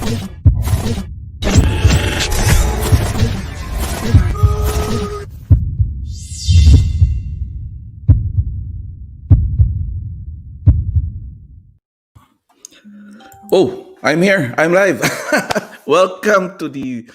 Oh, I'm here. I'm live. Welcome to the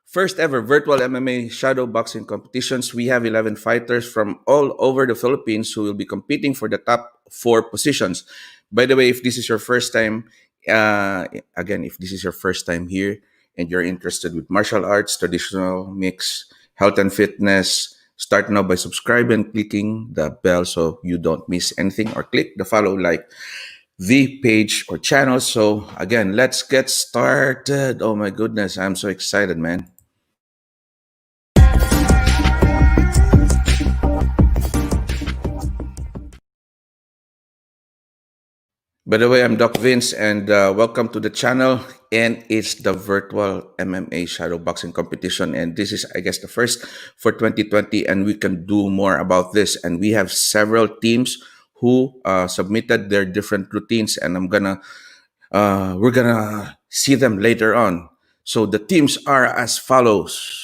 first ever virtual MMA shadow boxing competitions. We have 11 fighters from all over the Philippines who will be competing for the top four positions. By the way, if this is your first time, if this is your first time here and you're interested with martial arts, traditional mix, health and fitness, start now by subscribing and clicking the bell so you don't miss anything, or click the follow like the page or channel. So again, let's get started. Oh my goodness, I'm so excited, man. By the way, I'm Doc Vince, and welcome to the channel. And it's the virtual MMA ShadowBoxing competition, and this is, I guess, the first for 2020, and we can do more about this. And we have several teams who submitted their different routines, and we're gonna see them later on. So the teams are as follows.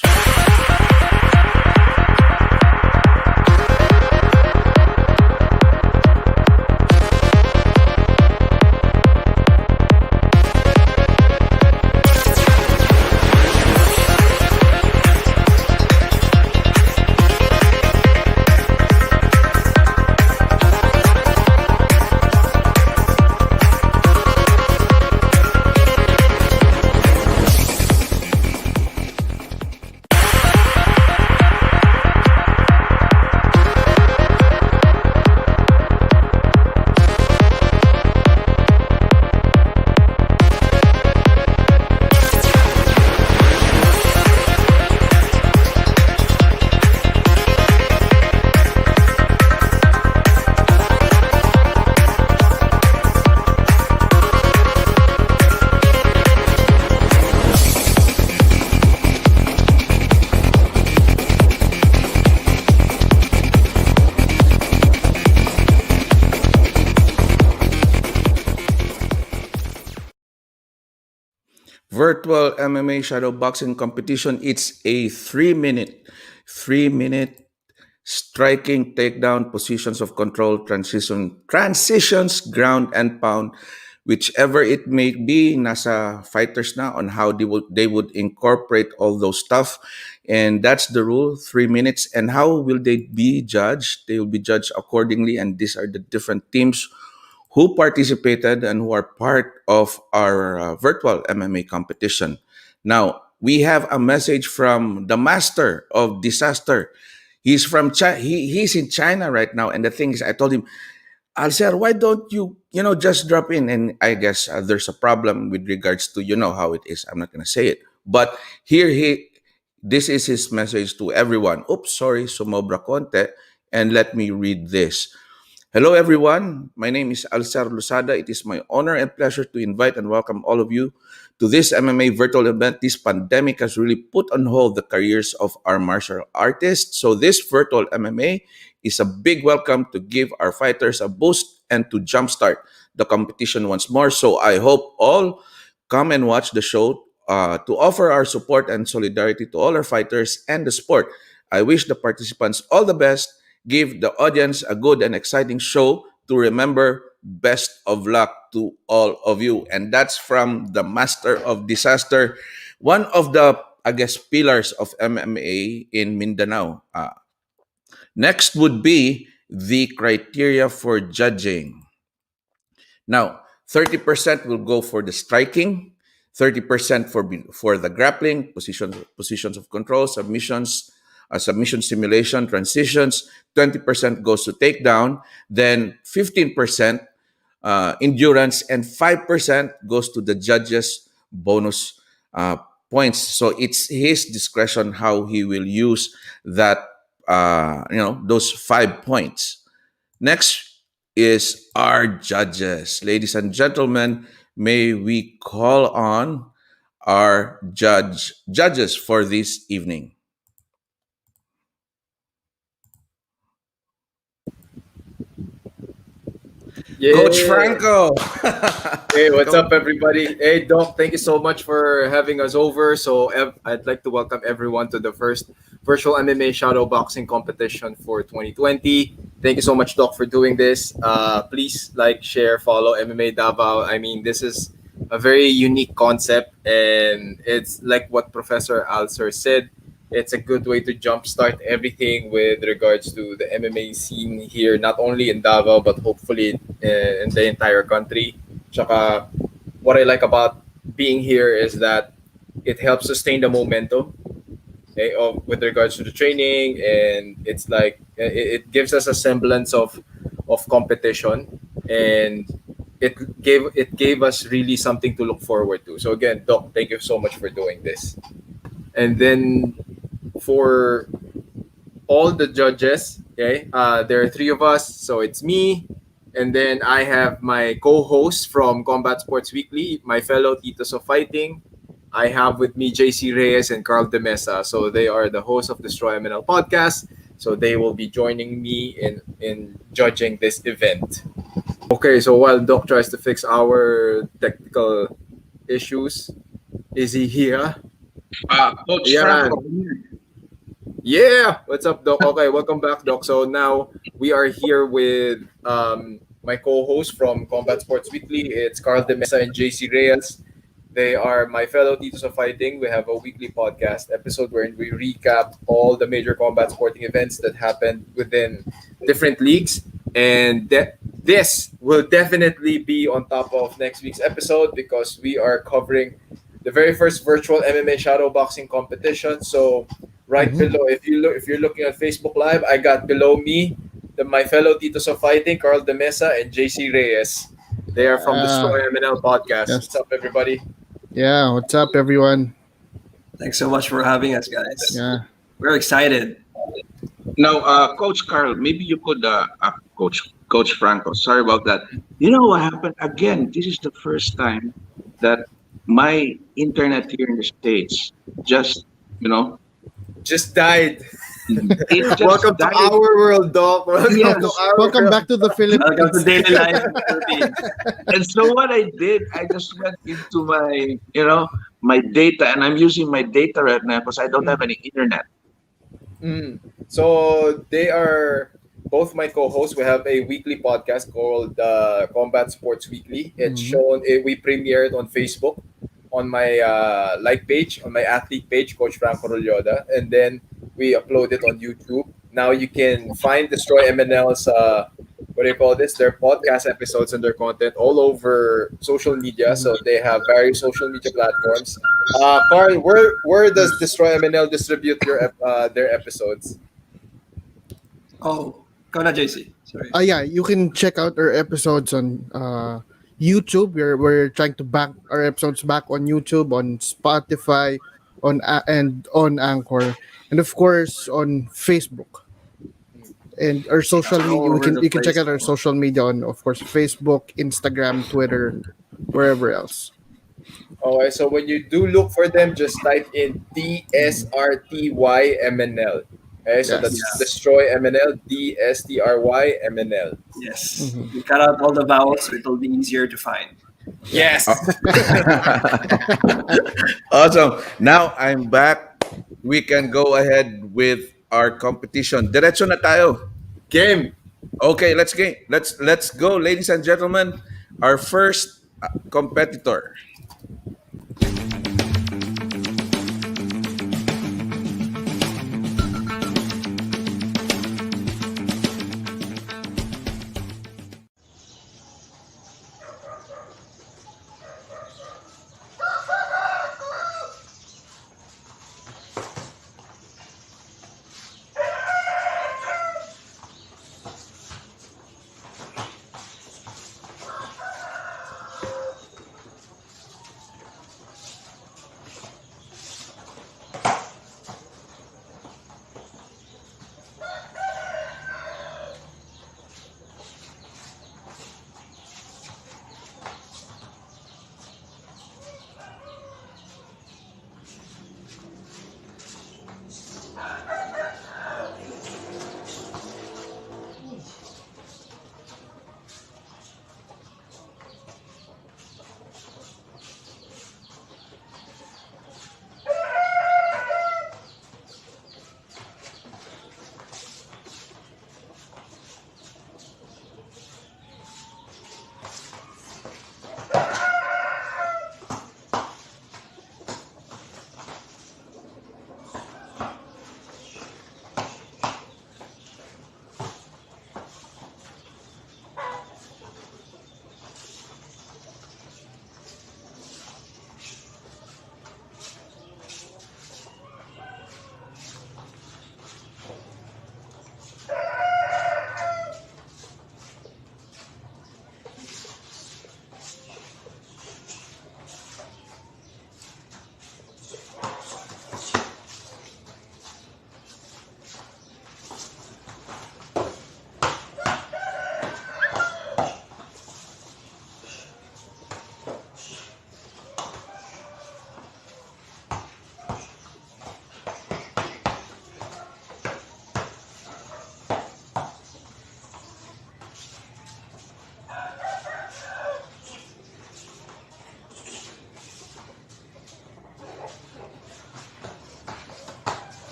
Virtual MMA shadow boxing competition. It's a 3 minute striking, takedown, positions of control, transitions, ground and pound, whichever it may be. Nasa fighters na on how they would incorporate all those stuff, and that's the rule. 3 minutes. And how will they be judged? They will be judged accordingly, and these are the different teams who participated and who are part of our virtual MMA competition. Now, we have a message from the master of disaster. He's from he's in China right now, and the thing is, I told him, Alcer, why don't you just drop in? And I guess there's a problem with regards to how it is. I'm not gonna say it, but here this is his message to everyone. Oops, sorry, sumobra konte, and let me read this. Hello, everyone. My name is Alcer Lusada. It is my honor and pleasure to invite and welcome all of you to this MMA virtual event. This pandemic has really put on hold the careers of our martial artists. So this virtual MMA is a big welcome to give our fighters a boost and to jumpstart the competition once more. So I hope all come and watch the show to offer our support and solidarity to all our fighters and the sport. I wish the participants all the best. Give the audience a good and exciting show to remember. Best of luck to all of you. And that's from the master of disaster, one of the, I guess, pillars of MMA in Mindanao. Next would be the criteria for judging. Now, 30% will go for the striking, 30% for the grappling, positions of control, submissions, submission simulation, transitions. 20% goes to takedown. Then 15% endurance, and 5% goes to the judges' bonus points. So it's his discretion how he will use that. Those 5 points. Next is our judges. Ladies and gentlemen, may we call on our judges for this evening. Coach Yeah. Franco. Hey, what's Come up, everybody? Hey, Doc, thank you so much for having us over. So, I'd like to welcome everyone to the first virtual MMA shadowboxing competition for 2020. Thank you so much, Doc, for doing this. Please like, share, follow MMA Davao. I mean, this is a very unique concept, and it's like what Professor Alser said. It's a good way to jumpstart everything with regards to the MMA scene here, not only in Davao, but hopefully in the entire country. Tsaka, what I like about being here is that it helps sustain the momentum, with regards to the training, and it's like it gives us a semblance of competition, and it gave us really something to look forward to. So again, Doc, thank you so much for doing this. And then for all the judges. Okay, there are three of us, so it's me, and then I have my co-host from Combat Sports Weekly, my fellow Titos of Fighting. I have with me JC Reyes and Carl De Mesa. So they are the hosts of the Destroy MNL podcast. So they will be joining me in judging this event. Okay, so while Doc tries to fix our technical issues, is he here? Coach Yeah. Franco. Yeah, what's up, Doc? Okay, welcome back, Doc. So now we are here with my co-host from Combat Sports Weekly. It's Carl De Mesa and JC Reyes. They are my fellow Titos of Fighting. We have a weekly podcast episode wherein we recap all the major combat sporting events that happened within different leagues. And this will definitely be on top of next week's episode because we are covering the very first virtual MMA shadowboxing competition. So right Mhm. below, if you're looking at Facebook Live, I got below me my fellow Titos of Fighting, Carl De Mesa and JC Reyes. They are from the Destroy Yeah. MNL podcast. What's Yes. up, everybody? Yeah. What's up, everyone? Thanks so much for having us, guys. Yeah. We're excited. Now, Coach Carl, maybe you could, Coach Franco. Sorry about that. You know what happened? Again, this is the first time that my internet here in the States just, you know, Just died. it just Welcome to died. our world, Doc. Welcome Yes. to our Welcome world. back to the Welcome to Philippines. daily life in the Philippines. And so what I did, I just went into my data, and I'm using my data right now because I don't have any internet. Mm. So they are both my co-hosts. We have a weekly podcast called Combat Sports Weekly. It's Mhm. shown. We premiered on Facebook, on my like page, on my athlete page, Coach Franco Rolyoda, and then we upload it on YouTube. Now you can find Destroy MNL's what do you call this? Their podcast episodes and their content all over social media. Mhm. So they have various social media platforms. Carl, where does Destroy MNL distribute their episodes? Oh, go na, JC. Sorry. Yeah. You can check out our episodes on YouTube. We're trying to back our episodes back on YouTube, on Spotify, and on Anchor, and of course on Facebook. And our social media, All we over can the you can check place. out our social media on, of course, Facebook, Instagram, Twitter, and wherever else. Okay, so when you do look for them, just type in Mhm. DSRTYMNL. Okay, so that's Yes. Yeah. Destroy MNL, DSTRYMNL. Yes. Mhm. We cut out all the vowels so it'll be easier to find. Yeah. Yes! Awesome. Now I'm back. We can go ahead with our competition. Diretso na tayo. Game! Okay, let's go, ladies and gentlemen. Our first competitor.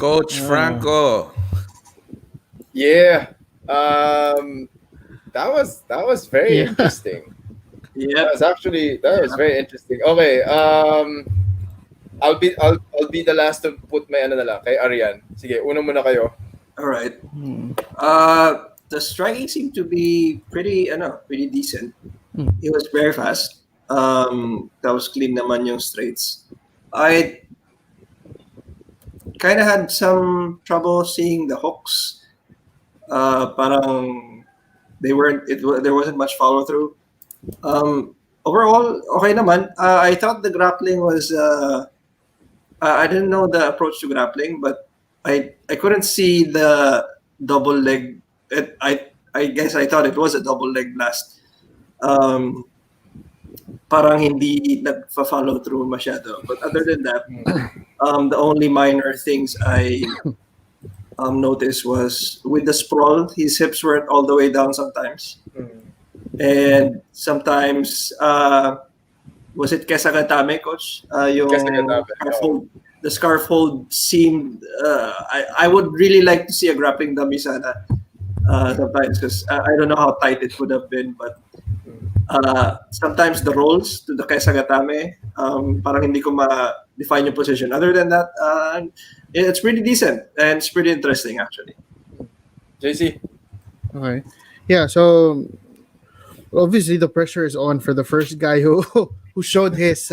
Coach Ah, Franco. Yeah. Um, that was very yeah. interesting. Yep. That was Yep. very interesting. Okay. I'll be the last to put my ano na lang kay Arian. Sige, una muna kayo. All right. Hmm. The striking seemed to be pretty decent. Hmm. It was very fast. That was clean naman yung straights. I kind of had some trouble seeing the hooks. Parang they weren't. There wasn't much follow through. Overall, okay naman. I thought the grappling was. I didn't know the approach to grappling, but I couldn't see the double leg. I guess I thought it was a double leg blast. Um, Parang hindi nagfa-follow through masyado. But other than that, the only minor things I noticed was with the sprawl, his hips weren't all the way down sometimes. And sometimes, was it Kesagatame, coach? Yung Kasagatabi. scarf hold, the scarf hold seemed, I would really like to see a grappling dummy sana sometimes because I don't know how tight it would have been, but sometimes the rolls to the Kesagatame, parang hindi ko ma-define yung position. Other than that, it's pretty decent and it's pretty interesting actually. JC. Okay. Yeah. So obviously the pressure is on for the first guy who who showed his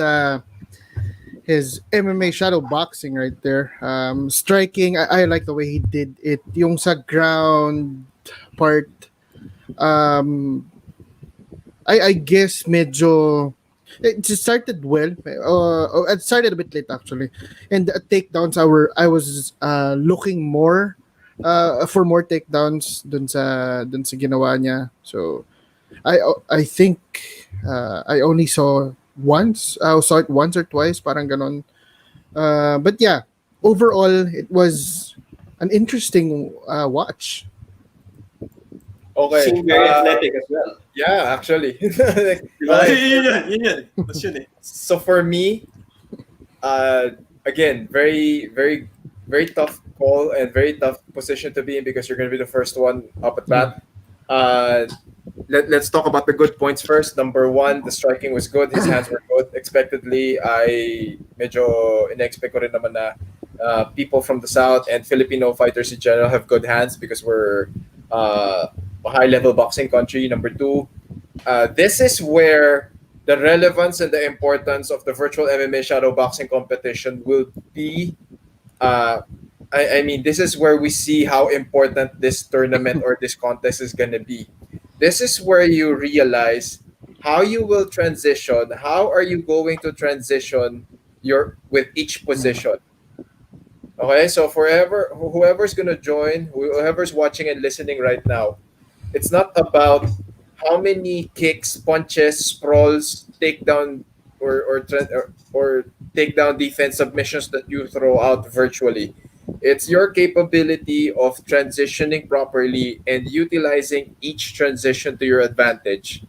MMA shadow boxing right there. Striking. I like the way he did it. Yung sa ground part. Um, I guess medyo it just started well. It started a bit late actually, and the takedowns I was looking more for more takedowns dun sa ginawa niya. So I think I only saw once. I saw it once or twice, parang ganon. But yeah, overall it was an interesting watch. Okay. Seemed very athletic as well. Yeah, actually. Diba? Okay. Yun yun. That's yun eh. So for me, again, very, very, very tough call and very tough position to be in because you're going to be the first one up at bat. Let's talk about the good points first. Number one, the striking was good. His hands were good. Expectedly, I medyo in-expect ko rin naman na people from the South and Filipino fighters in general have good hands because we're a high-level boxing country. Number two, this is where the relevance and the importance of the virtual MMA shadow boxing competition will be. I mean, this is where we see how important this tournament or this contest is going to be. This is where you realize how you will transition. How are you going to transition your with each position? Okay, so forever, whoever's gonna join, whoever's watching and listening right now, it's not about how many kicks, punches, sprawls, takedown, or takedown defense submissions that you throw out virtually. It's your capability of transitioning properly and utilizing each transition to your advantage.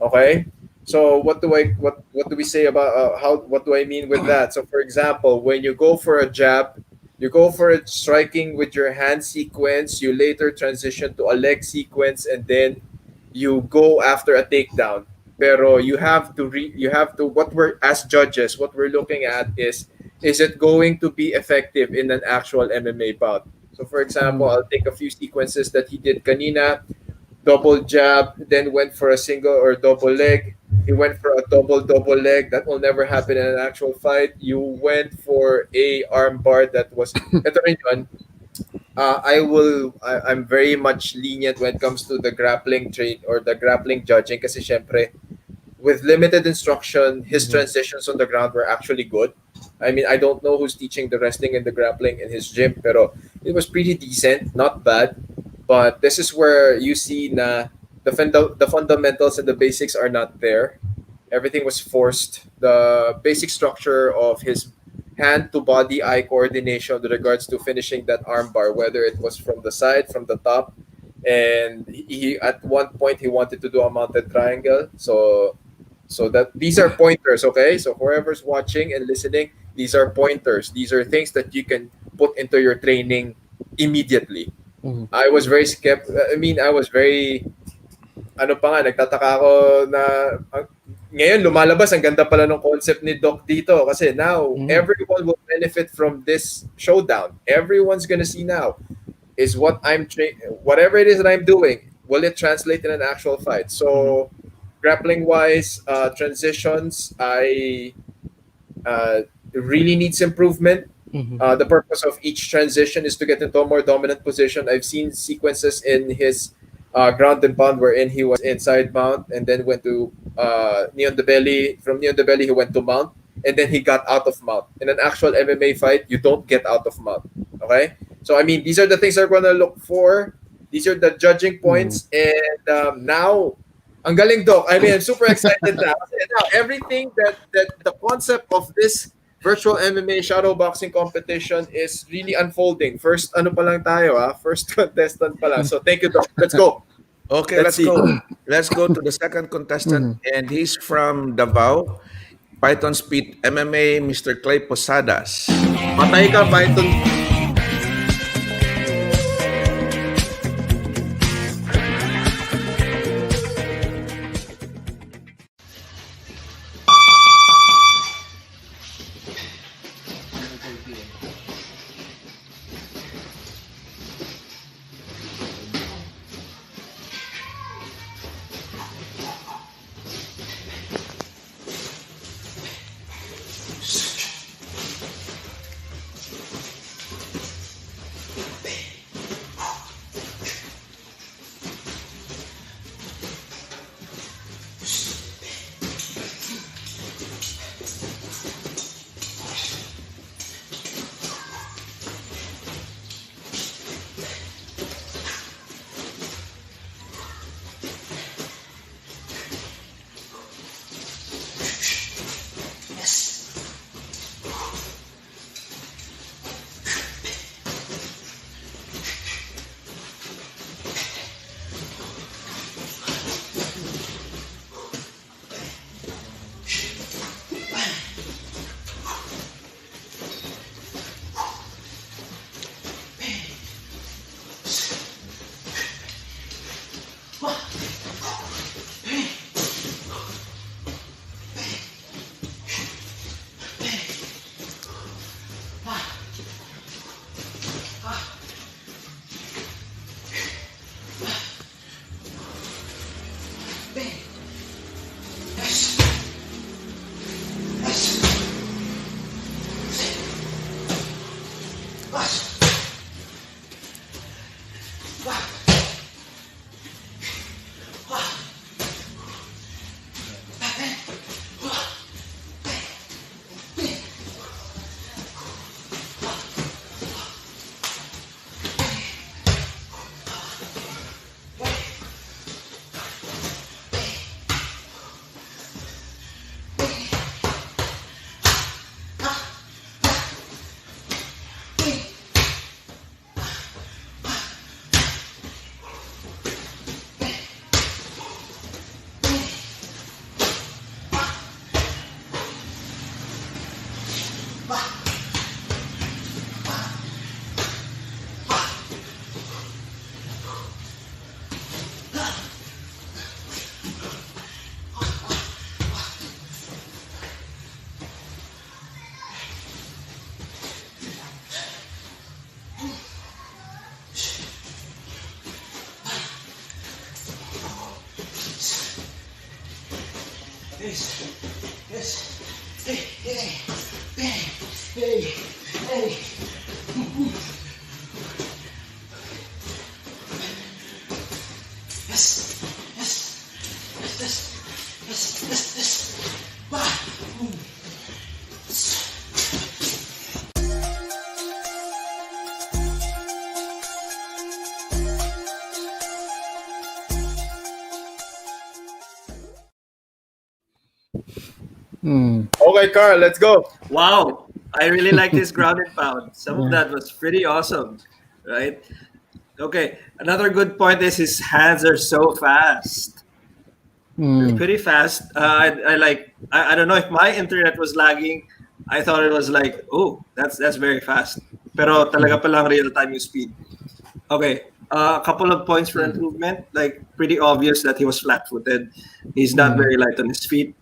Okay. So what do we say about how what do I mean with that? So for example, when you go for a jab, you go for a striking with your hand sequence. You later transition to a leg sequence, and then you go after a takedown. Pero you have to what we're as judges what we're looking at is it going to be effective in an actual MMA bout? So for example, I'll take a few sequences that he did kanina, double jab, then went for a single or double leg. He went for a double leg. That will never happen in an actual fight. You went for a arm bar that was. Ito rin yun. I'm very much lenient when it comes to the grappling train or the grappling judging kasi syempre with limited instruction, his transitions on the ground were actually good. I mean, I don't know who's teaching the wrestling and the grappling in his gym, pero it was pretty decent, not bad. But this is where you see na the fundamentals and the basics are not there. Everything was forced. The basic structure of his hand to body eye coordination with regards to finishing that armbar, whether it was from the side, from the top, and he at one point he wanted to do a mounted triangle. So that these are pointers, okay? So whoever's watching and listening, these are pointers. These are things that you can put into your training immediately. Mhm. I was very skeptical. I mean, I was very ano pa nga, nagtataka ako na ngayon lumalabas, ang ganda pala ng concept ni Doc dito kasi now Mm. everyone will benefit from this showdown. Everyone's gonna see now is whatever it is that I'm doing, will it translate in an actual fight? So grappling wise, transitions, I really needs improvement. Mhm. The purpose of each transition is to get into a more dominant position. I've seen sequences in his ground and pound wherein he was inside mount and then went to knee on the belly. From knee on the belly, he went to mount and then he got out of mount. In an actual MMA fight, you don't get out of mount. Okay? So, I mean, these are the things I'm going to look for. These are the judging points. And now, ang galing, Doc. I mean, I'm super excited now. Now, everything that the concept of this virtual MMA shadowboxing competition is really unfolding. First, ano pa lang tayo, First contestant pa lang. So, thank you, Doc. Let's go. Okay, Let's let's see. go. Let's go to the second contestant, and he's from Davao, Python Speed MMA, Mr. Clay Posadas. Patay ka, Python. Okay, Carl, let's go. Wow, I really like this ground and pound. Some of that was pretty awesome, right? Okay, another good point is his hands are so fast. They're pretty fast. I don't know if my internet was lagging. I thought it was like, oh, that's very fast. Pero talaga palang real-time yung speed. Okay. A couple of points for Hmm. improvement. Like, pretty obvious that he was flat-footed. He's not Hmm. very light on his feet.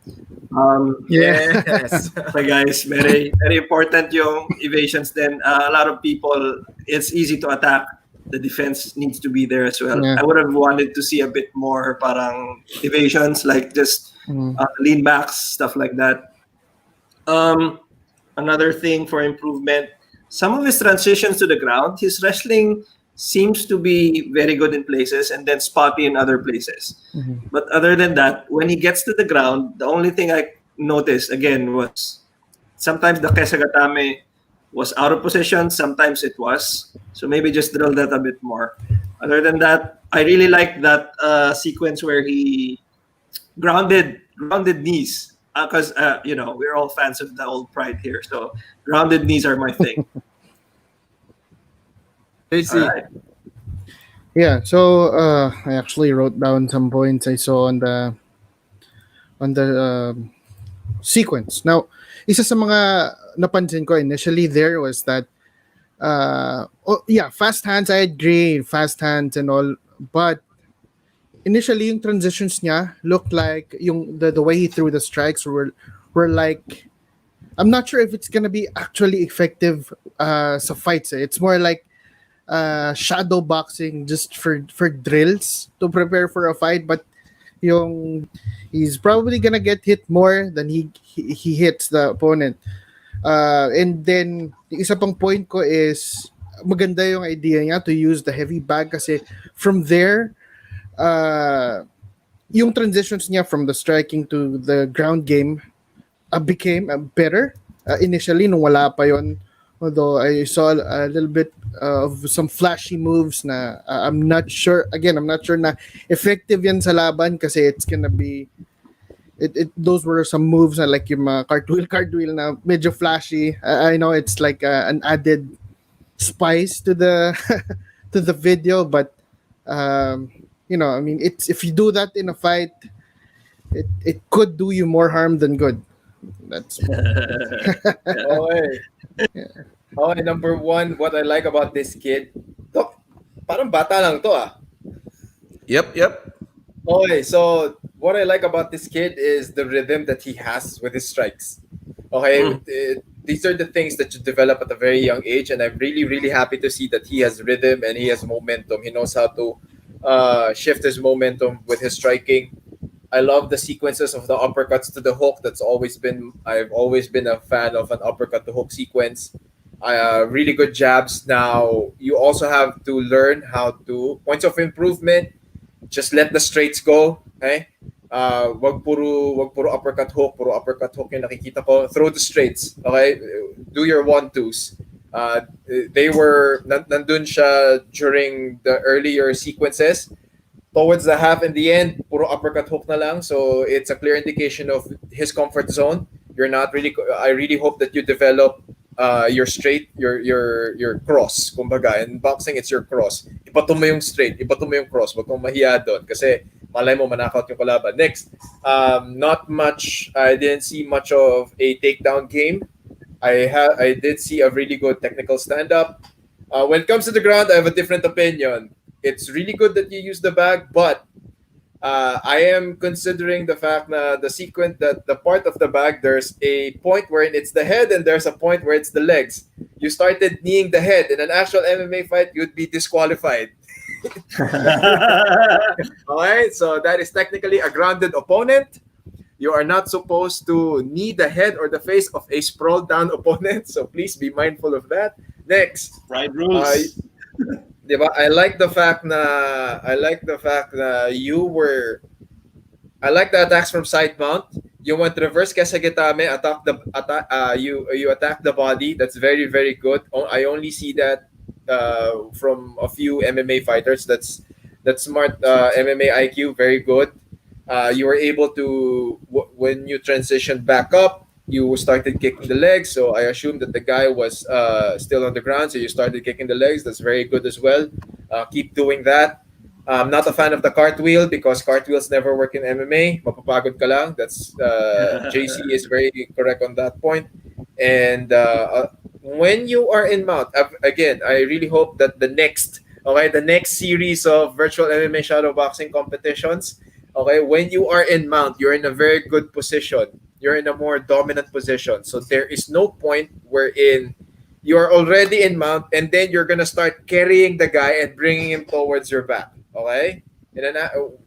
Yeah. Yes. So guys, very very important yung evasions. Then a lot of people, it's easy to attack. The defense needs to be there as well. Yeah. I would have wanted to see a bit more parang evasions, like just Hmm. lean backs, stuff like that. Um, Another thing for improvement, some of his transitions to the ground, his wrestling seems to be very good in places and then spotty in other places. Mhm. But other than that, when he gets to the ground, the only thing I noticed again was sometimes the Kesagatame was out of position, sometimes it was. So maybe just drill that a bit more. Other than that, I really like that sequence where he grounded knees because we're all fans of the old Pride here, so grounded knees are my thing. All JC. right. Yeah. So I actually wrote down some points I saw on the sequence. Now, isa sa mga napansin ko initially there was that oh yeah, fast hands. I agree, fast hands and all, but initially yung transitions niya looked like the way he threw the strikes were like, I'm not sure if it's gonna be actually effective sa fights. It's more like shadow boxing just for drills to prepare for a fight, but yung he's probably gonna get hit more than he hits the opponent. And then yung isa pang point ko is maganda yung idea niya to use the heavy bag kasi from there yung transitions niya from the striking to the ground game became better initially nung wala pa yon, although I saw a little bit of some flashy moves na I'm not sure na effective yan sa laban kasi it's gonna be those were some moves na like yung mga cartwheel na medyo flashy. I know it's like an added spice to the to the video, but I mean, it's if you do that in a fight, it could do you more harm than good. That's Okay. Okay, number one, what I like about this kid, Dok, parang bata lang to ah. Yep. Okay, so what I like about this kid is the rhythm that he has with his strikes. Okay, these are the things that you develop at a very young age, and I'm really, really happy to see that he has rhythm and he has momentum. He knows how to shift his momentum with his striking. I love the sequences of the uppercuts to the hook. I've always been a fan of an uppercut to hook sequence. Really good jabs. Now you also have to learn how to points of improvement. Just let the straights go. Okay? Wag puro uppercut hook yung nakikita ko. Throw the straights. Okay? Do your 1-2s. Nandun siya during the earlier sequences. Towards the half and the end, puro uppercut hook na lang. So it's a clear indication of his comfort zone. You're not really. I really hope that you develop your straight, your cross. Kumbaga, in boxing, it's your cross. Ipato mo yung straight, ipato mo yung cross. Wag kang mahiya doon kasi malay mo manakaut yung kalaban. Next, not much. I didn't see much of a takedown game. I did see a really good technical stand up. When it comes to the ground, I have a different opinion. It's really good that you use the bag, but I am considering the fact that the part of the bag, there's a point where it's the head and there's a point where it's the legs. You started kneeing the head in an actual MMA fight, you'd be disqualified. Alright, so that is technically a grounded opponent. You are not supposed to knee the head or the face of a sprawled down opponent, so please be mindful of that. Next, Pride rules. diba? I like the fact na I like the attacks from side mount. You went reverse Kesagitame, you attack the body. That's very, very good. I only see that from a few MMA fighters. That's smart MMA IQ, very good. You were able to when you transitioned back up, you started kicking the legs. So I assume that the guy was still on the ground. So you started kicking the legs. That's very good as well. Keep doing that. I'm not a fan of the cartwheel because cartwheels never work in MMA. Mapapagod ka lang. That's JC is very correct on that point. And when you are in mount, again, I really hope that the next series of virtual MMA shadow boxing competitions, okay, when you are in mount, you're in a very good position. You're in a more dominant position. So there is no point wherein you are already in mount and then you're gonna start carrying the guy and bringing him towards your back. Okay, and then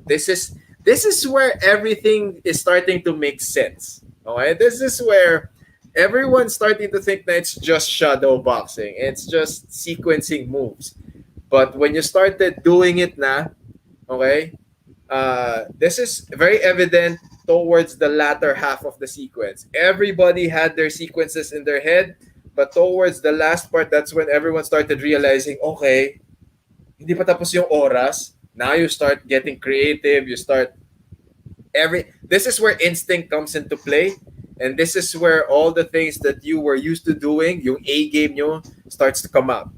this is where everything is starting to make sense. Okay, this is where everyone's starting to think that it's just shadow boxing. It's just sequencing moves. But when you started doing it na, okay, this is very evident towards the latter half of the sequence. Everybody had their sequences in their head, but towards the last part, that's when everyone started realizing, okay, hindi pa tapos yung oras. Now you start getting creative. You start this is where instinct comes into play, and this is where all the things that you were used to doing, yung A game nyo, starts to come out.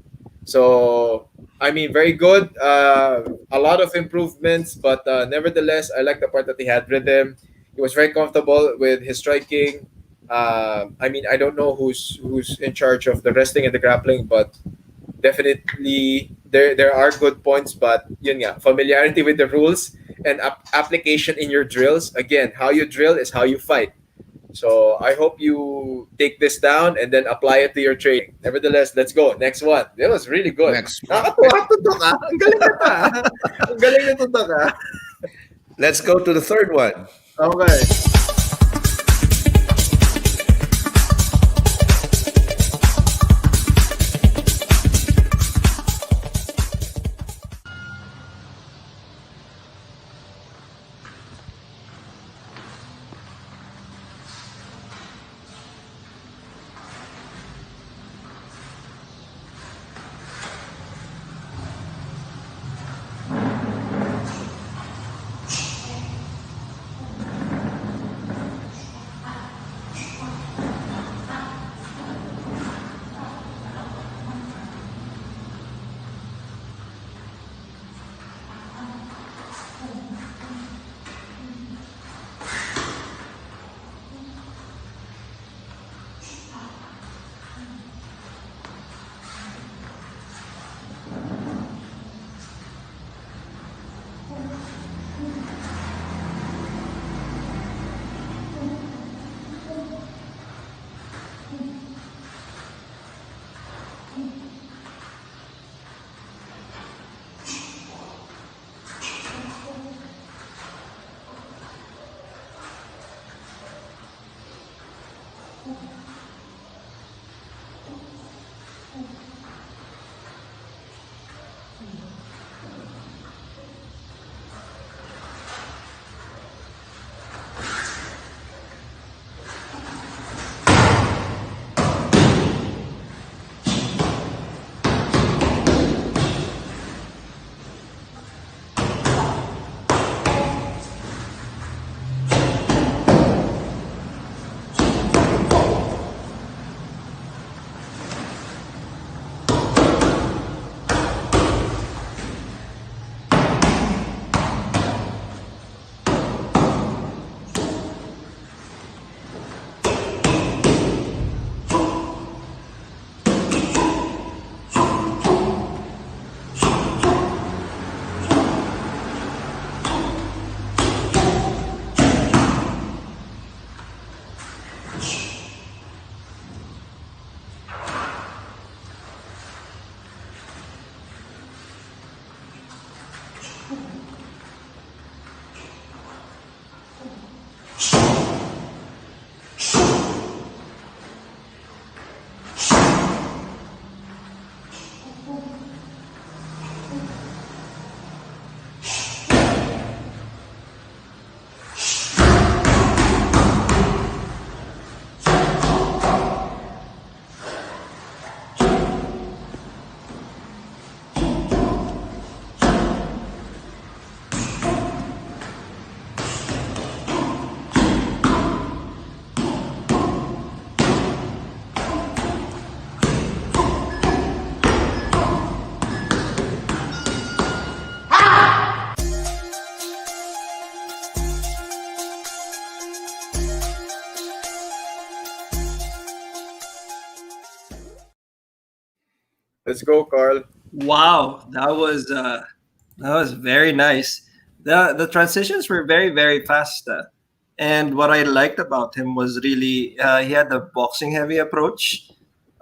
So I mean, very good. A lot of improvements, but nevertheless, I like the part that he had rhythm. He was very comfortable with his striking. I mean, I don't know who's in charge of the wrestling and the grappling, but definitely there are good points, but yun nga, familiarity with the rules and application in your drills. Again, how you drill is how you fight. So I hope you take this down and then apply it to your training. Nevertheless, let's go. Next one. That was really good. Next one. Nakakatuwa to ka. Ang galing na ta. Ang galing na to ka. Let's go to the third one. Okay. Let's go, Carl. Wow, that was very nice. The transitions were very very fast, and what I liked about him was really he had the boxing heavy approach.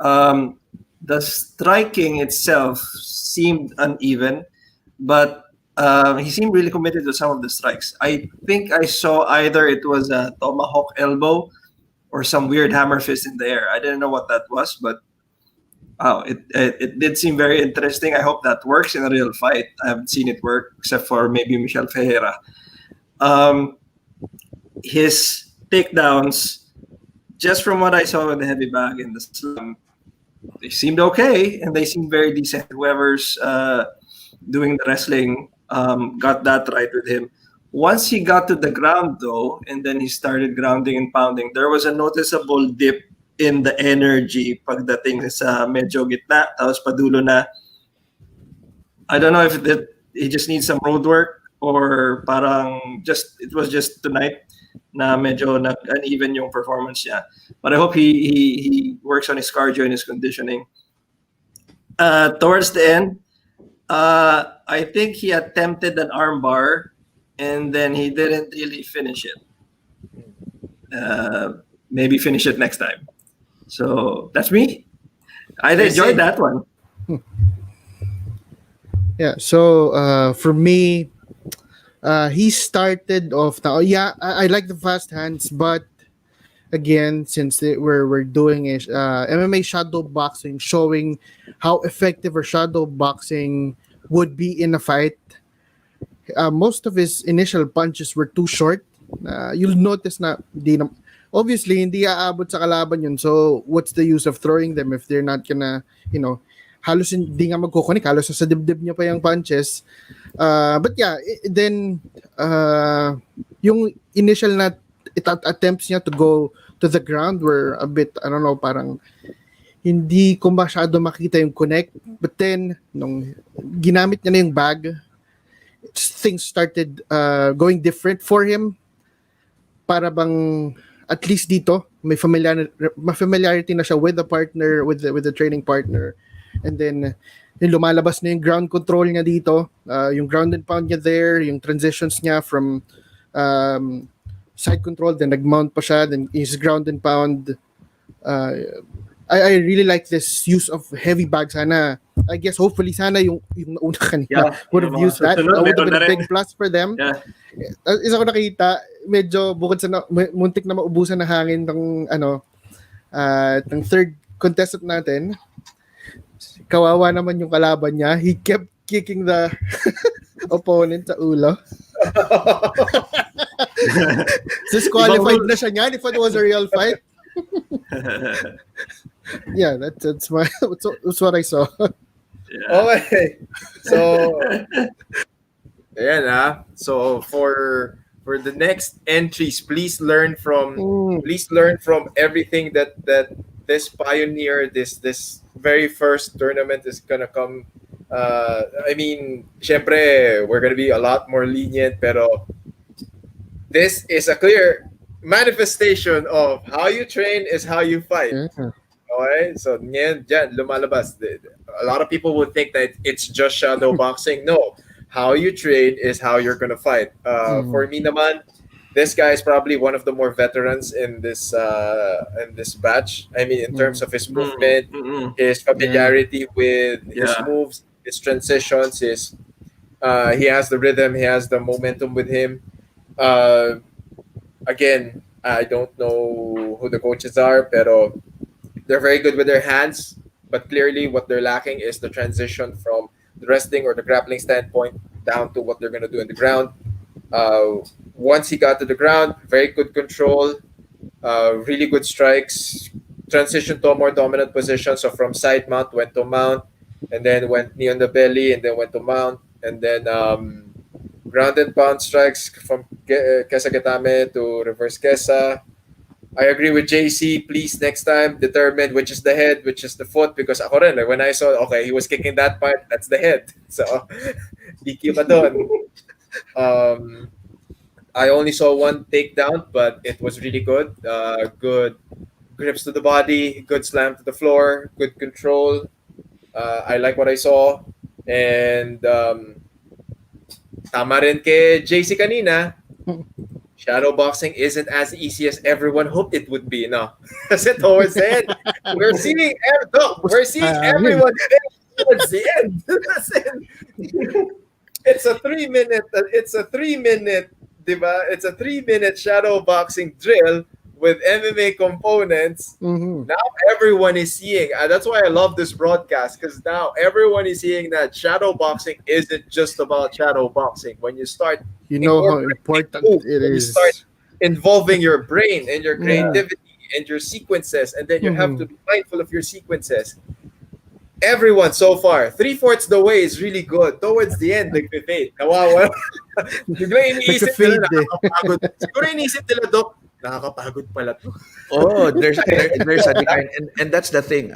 Um, the striking itself seemed uneven, but he seemed really committed to some of the strikes. I think I saw either it was a tomahawk elbow or some weird hammer fist in the air. I didn't know what that was, but wow, it did seem very interesting. I hope that works in a real fight. I haven't seen it work except for maybe Michel Ferreira. Um, his takedowns, just from what I saw in the heavy bag and the slam, they seemed okay and they seemed very decent. Whoever's doing the wrestling got that right with him. Once he got to the ground, though, and then he started grounding and pounding, there was a noticeable dip in the energy pagdating sa medyo gitna, tapos padulo na. I don't know if he just needs some road work or parang it was just tonight na medyo uneven yung performance niya. But I hope he works on his cardio and his conditioning. Towards the end, I think he attempted an armbar and then he didn't really finish it. Maybe finish it next time. So that's me. I enjoyed that one. Yeah. So for me, he started off now. Yeah, I like the fast hands, but again, since we're doing a MMA shadow boxing, showing how effective or shadow boxing would be in a fight. Most of his initial punches were too short. You'll notice na obviously hindi aabot sa kalaban yun. So what's the use of throwing them if they're not gonna, halos hindi nga magkukunik, halos sa dibdib niya pa yung punches. But yeah, then yung initial na attempts niya to go to the ground were a bit, I don't know, parang hindi ko masyado makita yung connect. But then, nung ginamit niya na yung bag, things started going different for him. Para bang, at least dito, may familiarity na siya with the partner, with the training partner. And then, yung lumalabas na yung ground control niya dito, yung ground and pound niya there, yung transitions niya from side control, then nag-mount pa siya, then his ground and pound. I really like this use of heavy bag. Sana, I guess, hopefully, sana yung una kanina would have used that. That would have been a big plus for them. Yeah. Isa ko nakita, medyo bukod sa muntik na maubusan ng hangin ng third contestant natin. Kawawa naman yung kalaban niya. He kept kicking the opponent sa ulo. Disqualified na siya niyan if it was a real fight. Yeah, that's what I saw. Yeah. Okay. So ayan So for the next entries, please learn from everything that this pioneer, this very first tournament is gonna come. I mean, syempre, we're gonna be a lot more lenient, pero this is a clear manifestation of how you train is how you fight. Yeah. Okay? So, dyan, lumalabas. A lot of people would think that it's just shadow boxing. No. How you train is how you're gonna fight. For me naman, this guy is probably one of the more veterans in this batch. I mean, in terms of his movement, his familiarity with his moves, his transitions, he has the rhythm, he has the momentum with him. Again, I don't know who the coaches are, pero they're very good with their hands. But clearly, what they're lacking is the transition from the wrestling or the grappling standpoint down to what they're gonna do in the ground. Once he got to the ground, very good control, really good strikes, transition to a more dominant position. So from side mount, went to mount, and then went knee on the belly, and then went to mount, and then ground and pound strikes from Kesa Getame to reverse Kesa. I agree with JC. Please, next time, determine which is the head, which is the foot. Because ako rin, when I saw, okay, he was kicking that part, that's the head. So, DQ pa doon. I only saw one takedown, but it was really good. Good grips to the body, good slam to the floor, good control. I like what I saw. And tama rin kay JC kanina, shadowboxing isn't as easy as everyone hoped it would be, no? Kasi towards the end, we're seeing everyone towards the end. It's a 3 minute, diba? It's a 3 minute shadow boxing drill with MMA components. Mhm. Now everyone is seeing, that's why I love this broadcast, because now everyone is seeing that shadow boxing isn't just about shadow boxing. When you start You know how incorporating important moves, it when you start is. involving your brain and your Yeah. creativity and your sequences, and then you have to Mhm. be mindful of your sequences. Everyone so far, 3/4 the way is really good. Towards the end, nagpe-fade. Nawawala. Biglang iniisip nila, Nagka-fade eh. nakakapagod. Siguro iniisip nila, Dok, nakakapagod pala to. Oh, there's a decline, and that's the thing,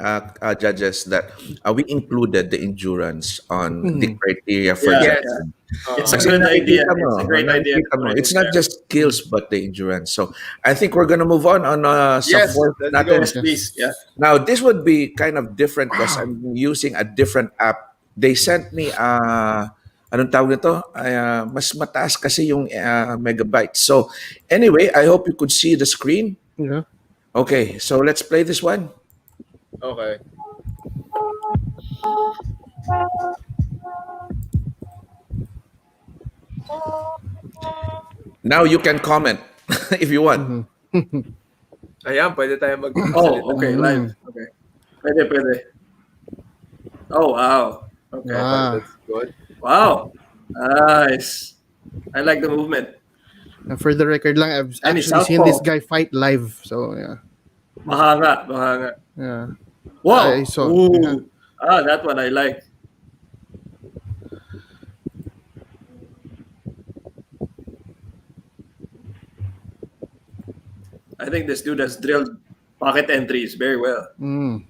judges, that we included the endurance on the Mhm. criteria for Yeah, Yes. yeah. judging. It's a Kasi good idea. nakikita It's a great idea to nakikita put mo, it in it's not there. just skills but the endurance. So I think we're gonna move on sa Yes, fourth let's natin. go. Yes, please. Yeah. Now this would be kind of different because I'm using a different app. They sent me anong tawag nito? Mas mataas kasi yung megabytes. So anyway, I hope you could see the screen. Yeah. Okay, so let's play this one. Okay. Now you can comment if you want. Mhm. Ayan, pwede tayo Oh, okay. Mm. Live. Okay. Pwede. Oh, wow. Okay. Wow. That's good. Wow. Nice. I like the movement. And for the record lang, I've And it's actually seen this southpaw. guy fight live. So yeah. Mahanga. Yeah. I Wow. saw. Ooh. Yeah. That one I like. I think this dude has drilled pocket entries very well. Mm.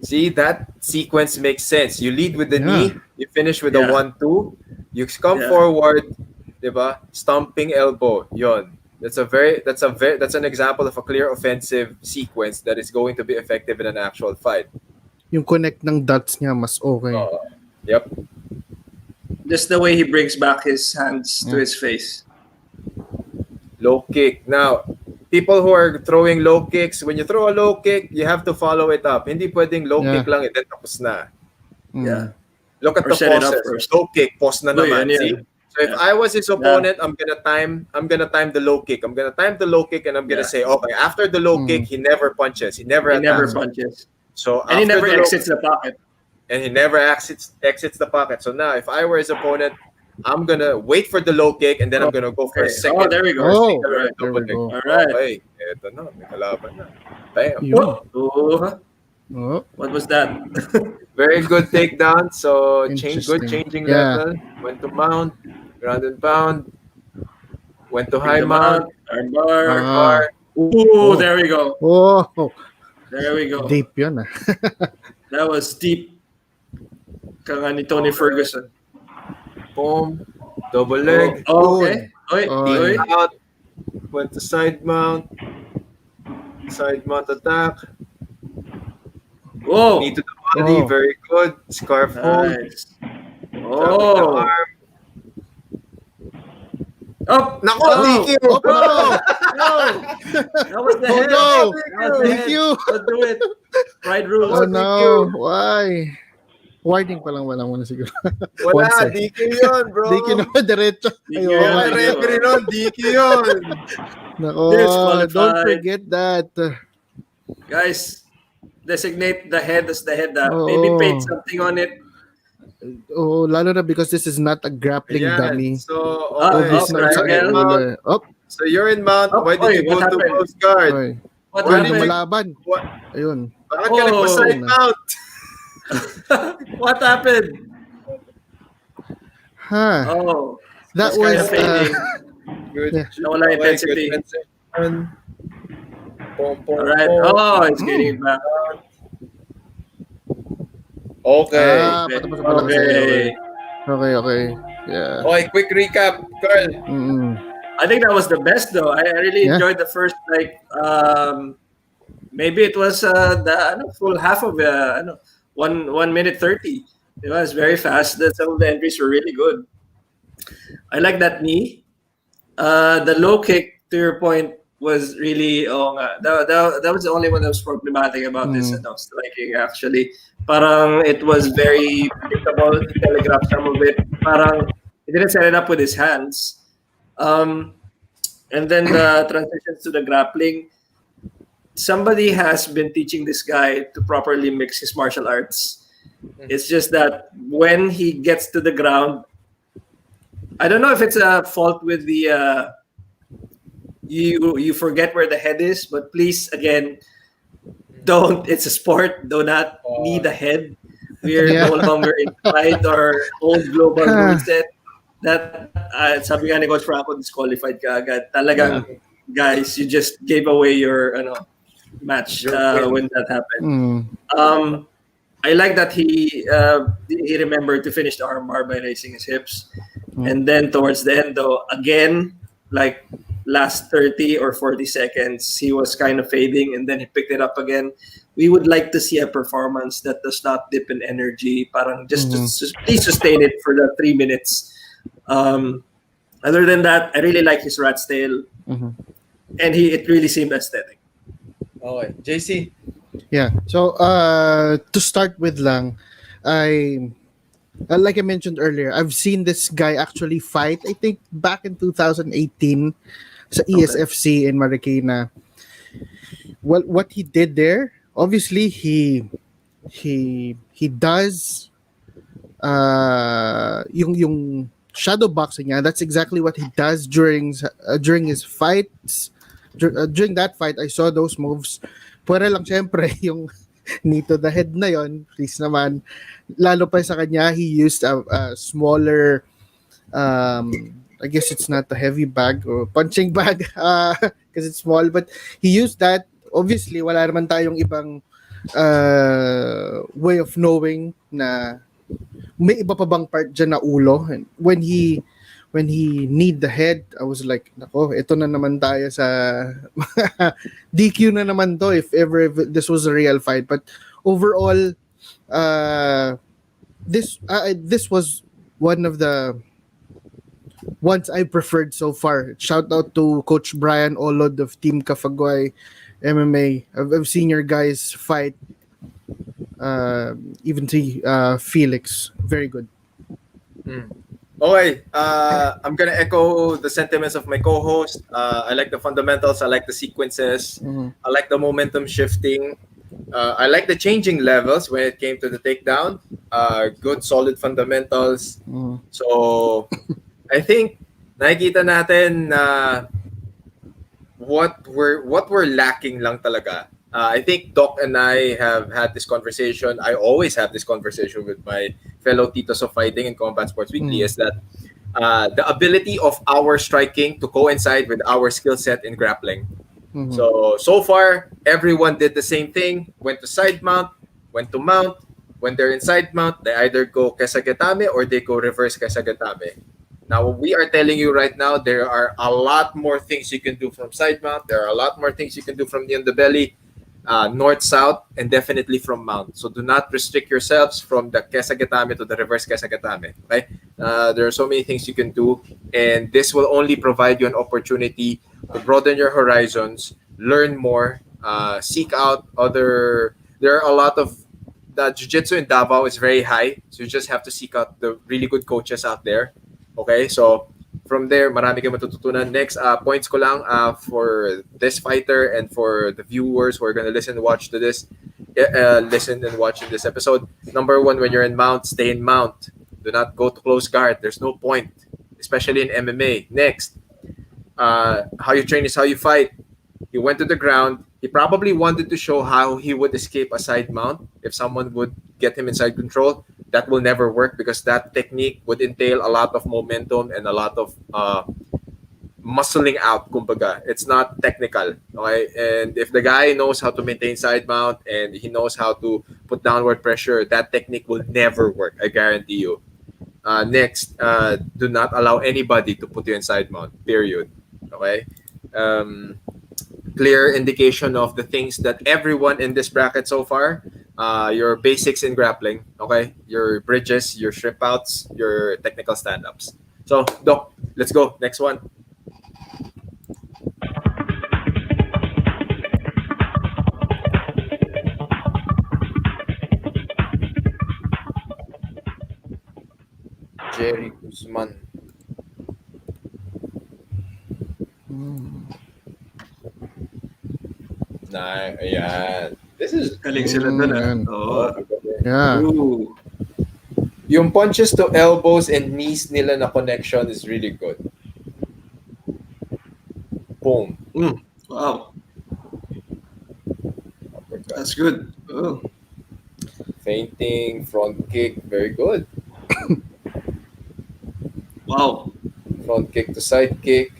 See, that sequence makes sense. You lead with the Yeah. knee, you finish with a Yeah. 1-2, you come Yeah. forward, diba? Stomping elbow. Yon. That's an example of a clear offensive sequence that is going to be effective in an actual fight. Yung connect ng dots niya mas okay. Yep. Just the way he brings back his hands to Yeah. his face. Low kick. Now, people who are throwing low kicks, when you throw a low kick, you have to follow it up. Hindi pwedeng low Yeah. kick lang, then tapos na. Mm. Yeah. Look at Or the set it up pauses. first. Low kick, pause na Uy, naman. yan yan. See? So if Yeah. I was his opponent, I'm gonna time the low kick. I'm gonna time the low kick, and I'm gonna Yeah. say, okay, after the low kick, he never punches. He never He never attacks. punches. So And he after never the low- exits the pocket. and he never exits the pocket. So now, if I were his opponent, I'm gonna wait for the low kick, and then I'm gonna go for a Okay. second. Oh, there we go. Oh, Alright, there we go. Alright. Okay, eto na, may kalaban na. Bam. Yun. Oh, Oh. what was that? Very good takedown. So Interesting. changing Yeah. level. Went to mount, ground and pound. Went to high The mount. armbar. Ah. Ooh, there we go. Oh, There we go. deep yun ah. That was deep. Kanga ni Tony Ferguson. Boom. Double leg. Oh, okay. Oy, Oy. oy. Out. Went to side mount. Side mount attack. Whoa. Knee to the body. Oh. Very good. Scarf hold. Nice. Jab with the Oh. arm. Up. Nako, Oh. DQ. Oh, no! No. That was the Oh, head. no! That was the head. DQ! Let's do it. Pride rules. Oh no! Why? Warning pa lang wala muna siguro. Wala. One sec. DQ yun, bro. DQ naman diretso. DQ Ayun. yan. May referee nun. DQ yun. Nako, Disqualified. don't forget that. Guys, designate the head as the head. Oo. Maybe paint something on it. Oh, lalo na because this is not a grappling Ayan. dummy. So, Ah, okay. Obvious So, na sa you're in mount. ulo. Oh, So you're in mount. Oh, Why did oy, you go what to happened? close guard? oy. What Hindi happened? malaban. What? Ayun. Bakit ka Oh. nagpa-side mount? What happened? Ha. Oh, That it's kinda was fading. Good. Yeah. Nawala Okay, intensity. good transition. Boom, boom, Alright. boom. Oh, it's getting it back. Okay. Patapos na pala kasi. Okay. Okay. Yeah. Okay, quick recap, Carl. Mm-mm. I think that was the best though. I really Yeah. enjoyed the first maybe it was the full half of 1 minute 30. It was very fast. Some of the entries were really good. I like that knee. The low kick, to your point, was really that was the only one that was problematic about this striking actually. Parang it was very predictable. He telegraphed some of it. Parang he didn't set it up with his hands. And then the transitions to the grappling. Somebody has been teaching this guy to properly mix his martial arts. It's just that when he gets to the ground, I don't know if it's a fault with the you forget where the head is, but please again, don't. It's a sport. Do not need the head. We're no longer in fight or old global rule set. That sabi nga ni Coach Franco, disqualified ka agad. Talagang guys, you just gave away your match when that happened. I like that he remembered to finish the armbar by raising his hips. And then towards the end, though, again, like last 30 or 40 seconds, he was kind of fading and then he picked it up again. We would like to see a performance that does not dip in energy. Parang just please sustain it for the 3 minutes. Other than that, I really like his rat's tail. And it really seemed aesthetic. Okay. JC? Yeah. So, to start with lang, like I mentioned earlier, I've seen this guy actually fight, I think, back in 2018 sa ESFC in Marikina. Well, what he did there, obviously, he does yung shadow boxing niya. That's exactly what he does during his fights. During that fight, I saw those moves. Pwera lang syempre yung knee to the head na yon, please naman. Lalo pa sa kanya, he used a smaller, I guess it's not a heavy bag or punching bag because it's small, but he used that. Obviously, wala naman tayong ibang way of knowing na may iba pa bang part dyan na ulo. And when he kneed the head, I was like, nako, ito na naman tayo sa DQ na naman to if this was a real fight. But overall, this was one of the ones I preferred so far. Shout out to Coach Brian Olod of Team Kafagway MMA. I've seen your guys fight. Even to Felix, very good. Okay, I'm gonna echo the sentiments of my co-host. I like the fundamentals. I like the sequences. I like the momentum shifting. I like the changing levels when it came to the takedown. Good, solid fundamentals. So, I think nakikita natin na what we're lacking lang talaga. I think Doc and I have had this conversation. I always have this conversation with my fellow titos of fighting and Combat Sports Weekly is that the ability of our striking to coincide with our skill set in grappling. So far, everyone did the same thing. Went to side mount, went to mount. When they're in side mount, they either go kesagetame or they go reverse kesagetame. Now, we are telling you right now, there are a lot more things you can do from side mount. There are a lot more things you can do from the underbelly. North, south, and definitely from mount. So do not restrict yourselves from the kesagetame to the reverse kesagetame. Okay? There are so many things you can do, and this will only provide you an opportunity to broaden your horizons, learn more, seek out other. There are a lot of the jiu-jitsu in Davao is very high, so you just have to seek out the really good coaches out there. Okay, so from there, marami kayong matututunan. Next, points ko lang for this fighter and for the viewers who are going to listen and watch to this, listen and watch this episode. Number one, when you're in mount, stay in mount. Do not go to close guard. There's no point, especially in MMA. Next, how you train is how you fight. He went to the ground. He probably wanted to show how he would escape a side mount if someone would get him inside control. That will never work because that technique would entail a lot of momentum and a lot of muscling out, kumbaga. It's not technical, okay? And if the guy knows how to maintain side mount and he knows how to put downward pressure, that technique will never work, I guarantee you. Next, do not allow anybody to put you in side mount, period, okay? clear indication of the things that everyone in this bracket so far, your basics in grappling, okay? Your bridges, your strip outs, your technical stand-ups. So, Doc, let's go. Next one. Jerry Guzman. Ayan. This is Galing sila doon, yan. Oo. Yeah. Ooh. yung punches to elbows and knees nila na connection is really good. Boom. Wow. Uppercut. That's good. Oh. Feinting, front kick, very good. Wow. Front kick to side kick,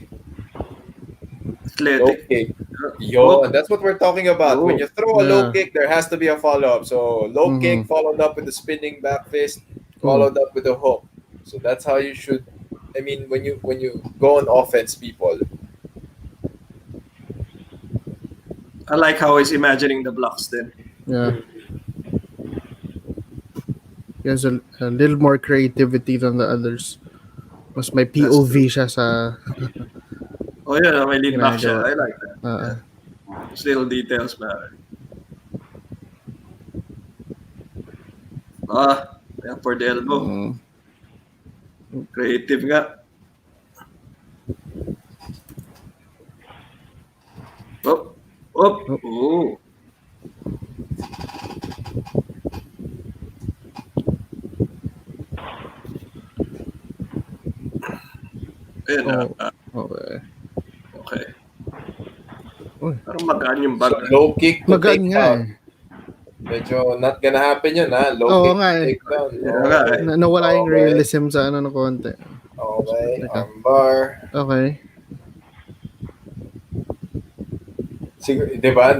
low Athletic. kick. Yo, and that's what we're talking about. When you throw a low Yeah. kick, there has to be a follow-up. So low kick followed up with the spinning back fist, followed up with a hook. So that's how you should. I mean, when you go on offense, people. I like how he's imagining the blocks then. Yeah. He has a little more creativity than the others. Mas may POV siya sa Oh yeah, may lean back siya. ginagawa. I like that. Those little details matter. Yeah, for the elbow. Creative nga. Up. Oh. Ayan na. Okay. Okay. Uy. Parang magaan yung bag. So low kick to Magaan take nga down. Medyo not gonna happen yun, ha? Low Oo kick nga to eh. take down. Oo nga eh. Nawala yung Okay. realism sa ano ng konti. Okay, Teka. armbar. Okay. Siguro, di ba?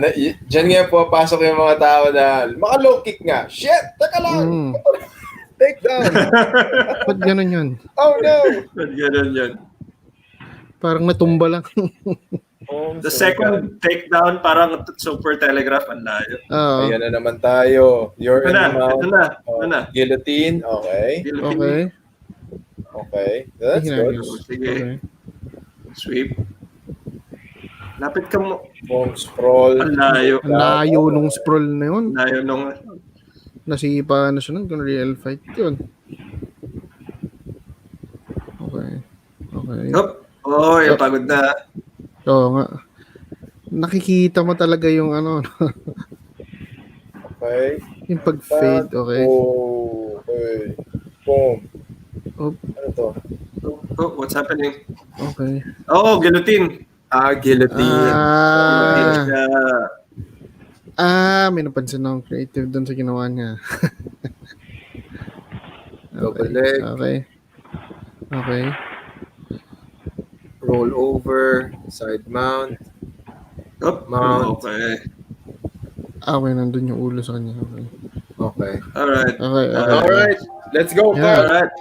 Diyan nga pumapasok yung mga tao na, mga low kick nga. Shit! Teka lang! Take down! Ba't ganun yun? Oh no! Ba't ganun yun? Parang natumba lang. The second takedown, parang super telegraph. Ang layo. Oo. Ayan na naman tayo. You're in the mount. Ito na. Guillotine. Okay. Okay. Okay. That's good. Sige. Okay. Sweep. Lapit ka mo. Boom sprawl. Ang layo. Ang layo nung sprawl na yun. Layo nung... Nasipa na siya nun kung real fight yun. Okay. Okay. Oh, yung pagod na. Oo nga. Nakikita mo talaga yung ano. Okay. Yung pag-fade. Okay. Oh, okay. Boom. Oh. Ano to? Oh, what's happening? Okay. Oh, guillotine. Guillotine. May napansin akong creative doon sa ginawa niya. Double leg. Okay. Okay. Roll over. Side mount. Mount. Okay. Okay, nandun yung ulo sa kanya. Okay. Okay. Alright. Okay. Alright. Let's go, Yeah. Alright.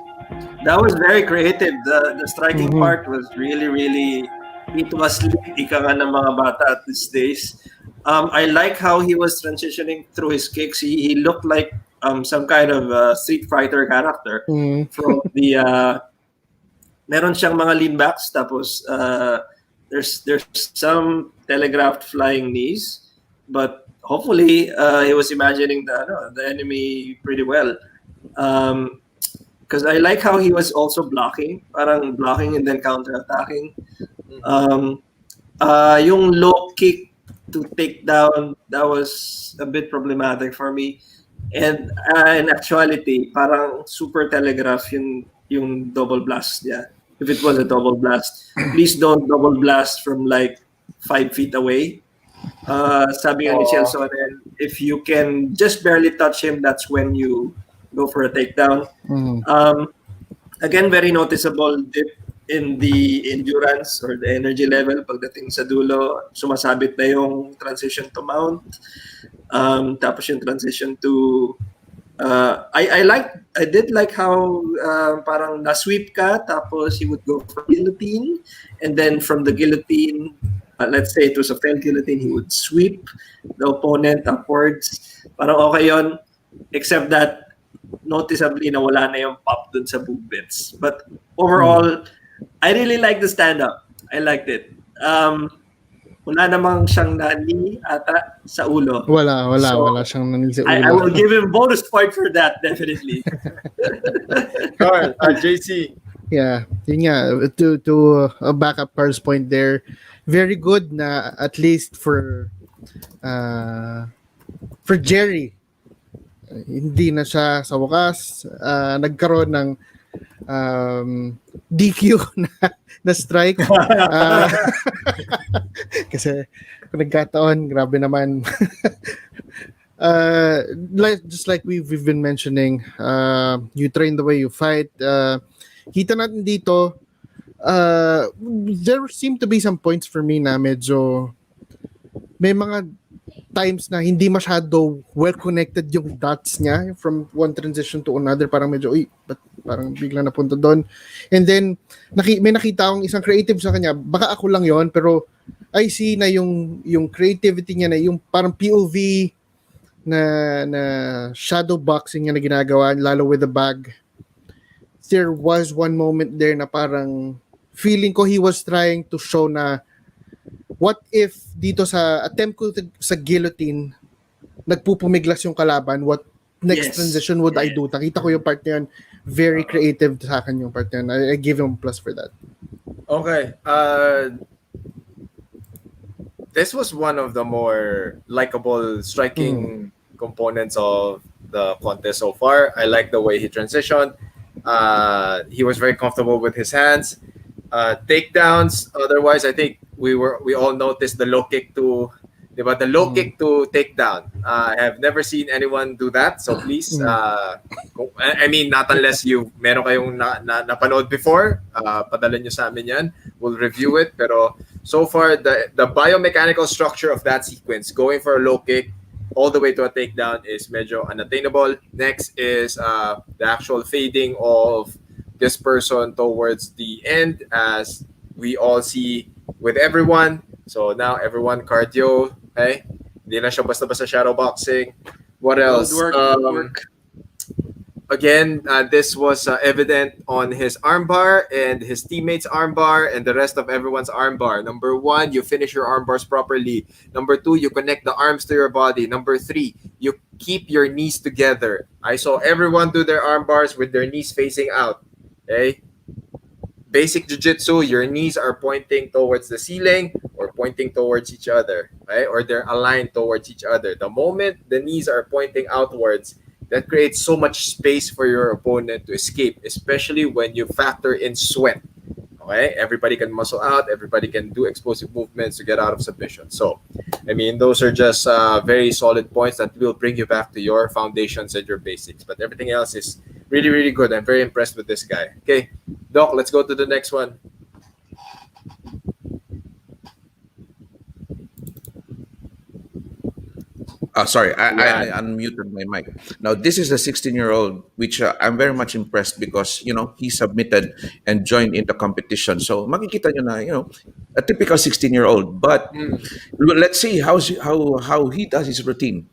That was very creative. The striking part was really it was ika nga ng mga bata at these days. I like how he was transitioning through his kicks. He looked like some kind of Street Fighter character from the meron siyang mga lean backs tapos there's some telegraphed flying knees, but hopefully he was imagining the enemy pretty well. Because I like how he was also blocking, parang blocking and then counter-attacking. Yung low kick to take down, that was a bit problematic for me. And in actuality, parang super telegraph yung double blast niya. If it was a double blast, please don't double blast from like 5 feet away. Sabi nga ni Chelsea, if you can just barely touch him, that's when you go for a takedown. Again, very noticeable dip in the endurance or the energy level pagdating sa dulo. Sumasabit na yung transition to mount. Tapos yung transition to I did like how parang na-sweep ka tapos he would go for guillotine and then from the guillotine let's say it was a failed guillotine, he would sweep the opponent upwards. Parang okay yun, except that noticeably nawala na yung pop dun sa boob bits. But overall, I really like the stand-up. I liked it. Wala namang siyang nani ata sa ulo. Wala So, siyang nani sa I ulo. will give him bonus point for that, definitely. Carl, JC. Yeah, yun nga, to back up Carl's point there, very good na at least for Jerry, hindi na siya sa wakas nagkaroon ng DQ na strike. Kasi kung nagkataon, grabe naman. Just like we've been mentioning, you train the way you fight. Kita natin dito, there seem to be some points for me na medyo may mga times na hindi masyado well connected yung dots niya from one transition to another. Parang medyo, ba't parang biglang napunta doon. And then, may nakita akong isang creative sa kanya. Baka ako lang yon, pero I see na yung creativity niya na yung parang POV na shadow boxing niya na ginagawa, lalo with the bag. There was one moment there na parang feeling ko he was trying to show na what if dito sa attempt ko sa guillotine nagpupumiglas yung kalaban, what next transition would I do? Nakita ko yung part na yun, very creative sa akin yung part na yun. I give him plus for that. Okay. This was one of the more likable striking components of the contest so far. I like the way he transitioned. He was very comfortable with his hands. Takedowns, otherwise, I think we all noticed the low kick to kick to takedown. I have never seen anyone do that, so please, I mean, not unless meron kayong napanood before, padala nyo sa amin yan. We'll review it, pero so far, the biomechanical structure of that sequence, going for a low kick all the way to a takedown, is medyo unattainable. Next is the actual fading of this person towards the end, as we all see with everyone. So now everyone cardio, okay? Hindi na siya basta-basta shadow boxing. What else? Work. Again, this was evident on his armbar and his teammates' armbar and the rest of everyone's armbar. Number 1, you finish your armbars properly. Number 2, you connect the arms to your body. Number 3, you keep your knees together. I saw everyone do their armbars with their knees facing out. Okay? Basic jiu-jitsu, your knees are pointing towards the ceiling or pointing towards each other, right? Or they're aligned towards each other. The moment the knees are pointing outwards, that creates so much space for your opponent to escape, especially when you factor in sweat. Okay? Everybody can muscle out, everybody can do explosive movements to get out of submission. So, I mean, those are just very solid points that will bring you back to your foundations and your basics. But everything else is really, really good. I'm very impressed with this guy. Okay, Doc, let's go to the next one. Sorry, I unmuted my mic. Now, this is a 16-year-old, which I'm very much impressed because, he submitted and joined in the competition. So, makikita nyo na, a typical 16-year-old. But let's see how he does his routine.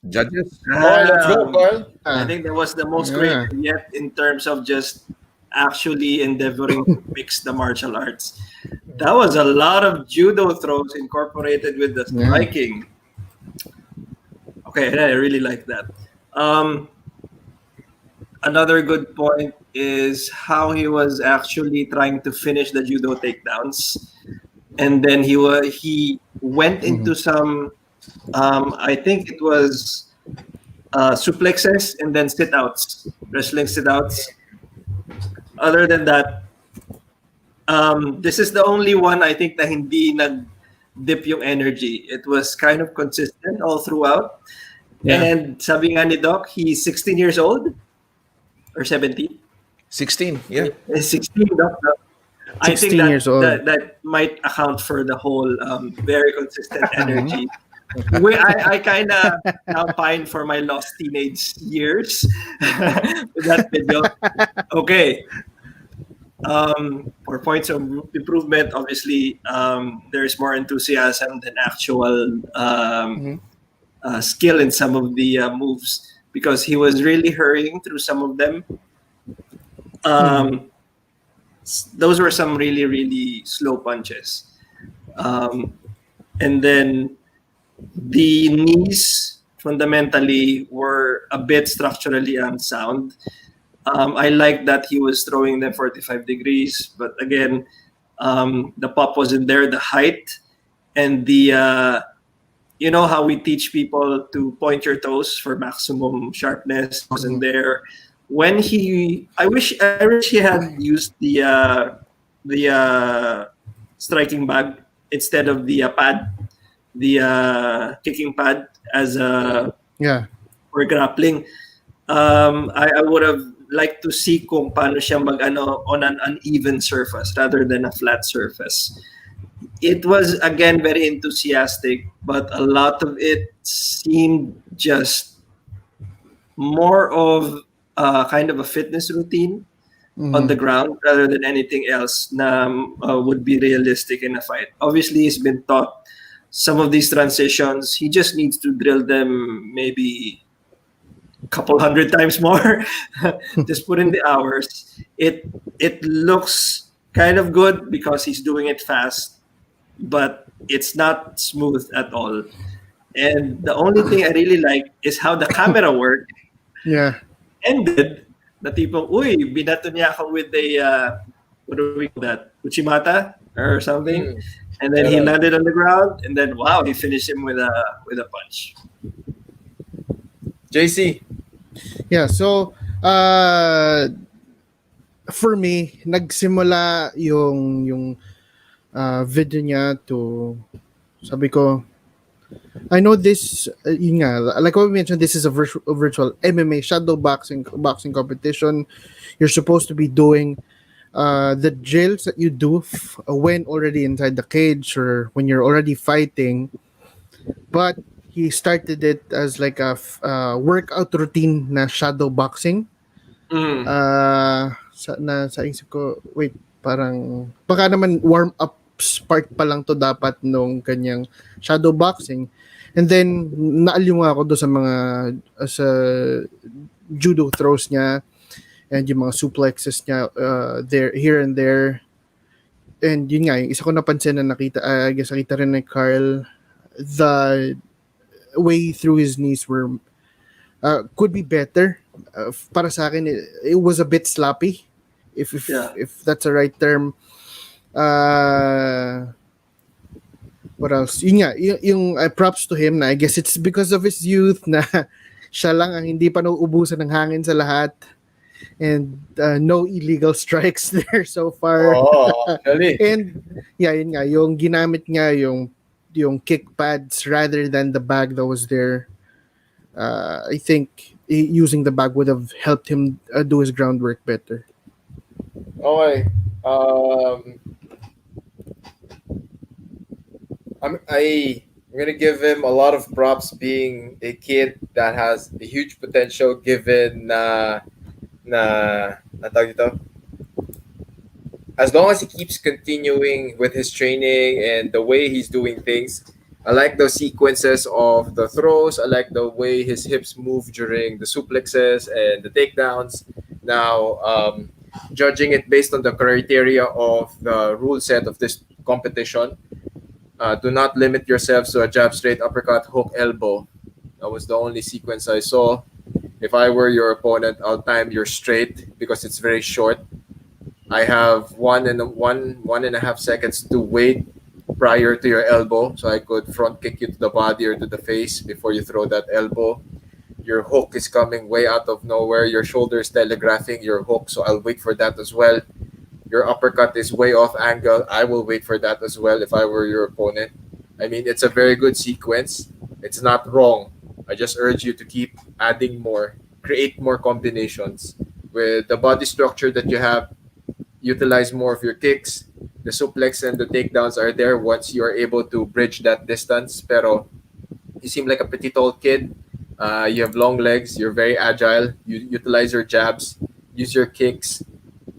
Judges. Okay, let's go, Um, Carl. I Ah, think that was the most yeah. creative yet in terms of just actually endeavoring to mix the martial arts. That was a lot of judo throws incorporated with the Yeah. striking. Okay, I really like that. Um, Another good point is how he was actually trying to finish the judo takedowns, and then he went Mhm. into some. I think it was suplexes and then sit outs, wrestling sit outs. Other than that, this is the only one I think na hindi nag-dip yung energy. It was kind of consistent all throughout. Yeah. And sabi nga ni Doc, he's 16 years old or 17. 16. Yeah. 16, Doc. No? I think 16 years old. that might account for the whole very consistent Mhm. energy. I kind of now pine for my lost teenage years with that video. Okay. For points of improvement, obviously, there's more enthusiasm than actual Mhm. skill in some of the moves because he was really hurrying through some of them. Um, those were some really, really slow punches. And then the knees fundamentally were a bit structurally unsound. I like that he was throwing them 45 degrees, but again, the pop wasn't there, the height and the you know how we teach people to point your toes for maximum sharpness wasn't there. When I wish he had used the striking bag instead of the pad, the kicking pad as a Yeah. for grappling. I would have liked to see kung paano siya mag-ano on an uneven surface rather than a flat surface. It was again very enthusiastic, but a lot of it seemed just more of kind of a fitness routine on the Mhm. ground rather than anything else na would be realistic in a fight. Obviously, he's been taught some of these transitions. He just needs to drill them maybe couple hundred times more. Just put in the hours. It looks kind of good because he's doing it fast, but it's not smooth at all. And the only thing I really like is how the camera work Yeah. ended. The tipong, uy, binato niya ako with a, what do we call that? Uchimata or something. And then he Meron. landed on the ground, and then wow, he finished him with a punch. JC. Yeah. So, for me, nagsimula yung video niya to sabi ko, I know this, yun nga, like what we mentioned, this is a virtual MMA boxing competition. You're supposed to be doing the drills that you do when already inside the cage or when you're already fighting. But he started it as like a workout routine na shadow boxing. Mm. Sa isip ko, wait, parang baka naman warm up part pa lang to dapat nung kanyang shadow boxing. And then naaliw nga ako do sa mga sa judo throws niya and yung mga suplexes niya there here and there. And yun nga, yung isa ko napansin na nakita, I guess nakita rin ni Carl, the way through his knees were could be better. Para sa akin, it was a bit sloppy, Yeah. if that's the right term. What else? Yun nga, yung props to him na I guess it's because of his youth na siya lang ang hindi pa nauubusan ng hangin sa lahat. And no illegal strikes there so far. Actually. And yeah, yun nga, yung ginamit niya yung kick pads rather than the bag that was there. I think using the bag would have helped him do his groundwork better. Okay. I'm gonna give him a lot of props being a kid that has a huge potential given tawag dito? As long as he keeps continuing with his training and the way he's doing things, I like the sequences of the throws. I like the way his hips move during the suplexes and the takedowns. Now, judging it based on the criteria of the rule set of this competition, do not limit yourselves to a jab, straight, uppercut, hook, elbow. That was the only sequence I saw. If I were your opponent, I'll time your straight because it's very short. I have one and a half seconds to wait prior to your elbow, so I could front kick you to the body or to the face before you throw that elbow. Your hook is coming way out of nowhere. Your shoulder is telegraphing your hook, so I'll wait for that as well. Your uppercut is way off angle. I will wait for that as well if I were your opponent. I mean, it's a very good sequence. It's not wrong. I just urge you to keep adding more, create more combinations. With the body structure that you have, utilize more of your kicks. The suplex and the takedowns are there once you are able to bridge that distance. Pero you seem like a pretty tall kid. You have long legs. You're very agile. You utilize your jabs. Use your kicks.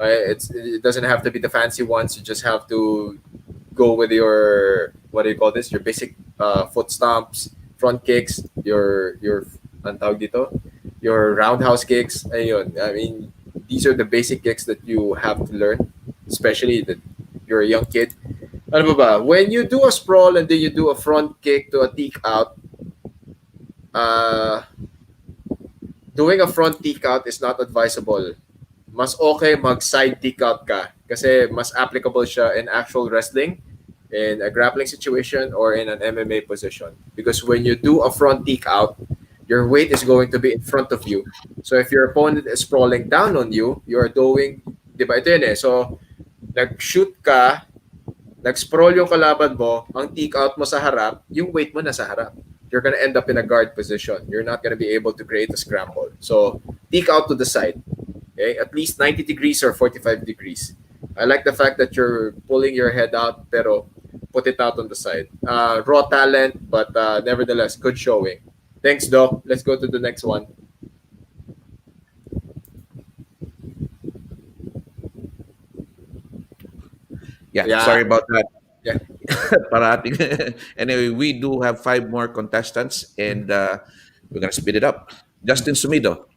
It doesn't have to be the fancy ones. You just have to go with your, what do you call this? Your basic foot stomps, front kicks, your ang tawag dito? Your roundhouse kicks. Ayun. I mean, these are the basic kicks that you have to learn, especially that you're a young kid. Ano ba ba? When you do a sprawl and then you do a front kick to a teak out, uh, doing a front teak out is not advisable. Mas okay mag-side teak out ka kasi mas applicable siya in actual wrestling, in a grappling situation, or in an MMA position. Because when you do a front teak out, your weight is going to be in front of you. So if your opponent is sprawling down on you, you are doing, di ba ito yun eh. So, nag-shoot ka, nag-sprawl yung kalaban mo, ang teak out mo sa harap, yung weight mo nasa harap. You're gonna end up in a guard position. You're not gonna be able to create a scramble. So, teak out to the side. Okay? At least 90 degrees or 45 degrees. I like the fact that you're pulling your head out, pero put it out on the side. Raw talent, but nevertheless, good showing. Thanks, Doc. Let's go to the next one. Yeah, Yeah. sorry about that. Yeah. Parating. Anyway, we do have five more contestants, and we're gonna speed it up. Justin Sumido.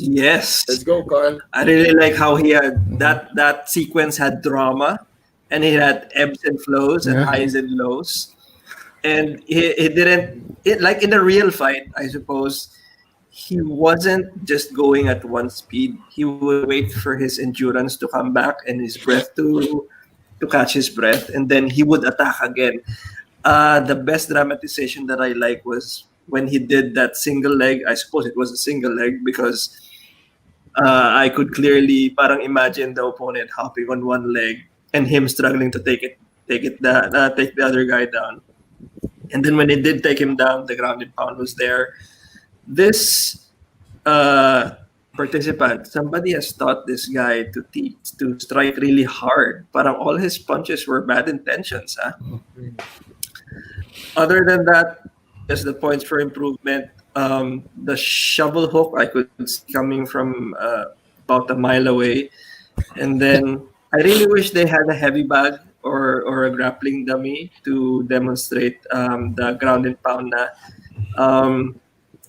Yes. Let's go, Carl. I really like how he had that sequence had drama, and it had ebbs and flows and Yeah. highs and lows. And he didn't like in a real fight, I suppose. He wasn't just going at one speed. He would wait for his endurance to come back and his breath to catch his breath, and then he would attack again. The best dramatization that I like was when he did that single leg. I suppose it was a single leg because I could clearly parang imagine the opponent hopping on one leg and him struggling to take the other guy down. And then when he did take him down, the ground and pound was there. This participant, somebody has taught this guy to strike really hard. Parang all his punches were bad intentions. Huh? Other than that, just the points for improvement. The shovel hook I could see coming from about a mile away, and then I really wish they had a heavy bag or a grappling dummy to demonstrate the ground and pound.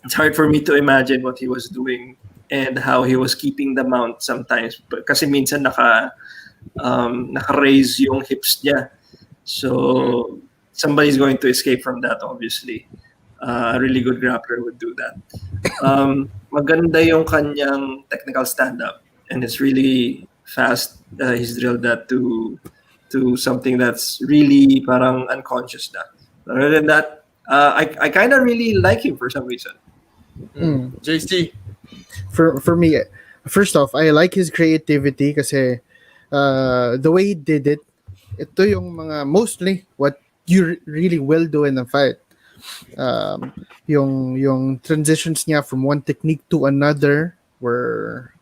It's hard for me to imagine what he was doing and how he was keeping the mount sometimes. Kasi minsan naka-raise yung hips niya. So somebody's going to escape from that, obviously. A really good grappler would do that. Maganda yung kanyang technical stand-up, and it's really fast. He's drilled that to something that's really parang unconscious na. Other than that, I kind of really like him for some reason. JC. For me, first off, I like his creativity kasi the way he did it, ito yung mga mostly what you really will do in a fight. Yung transitions niya from one technique to another were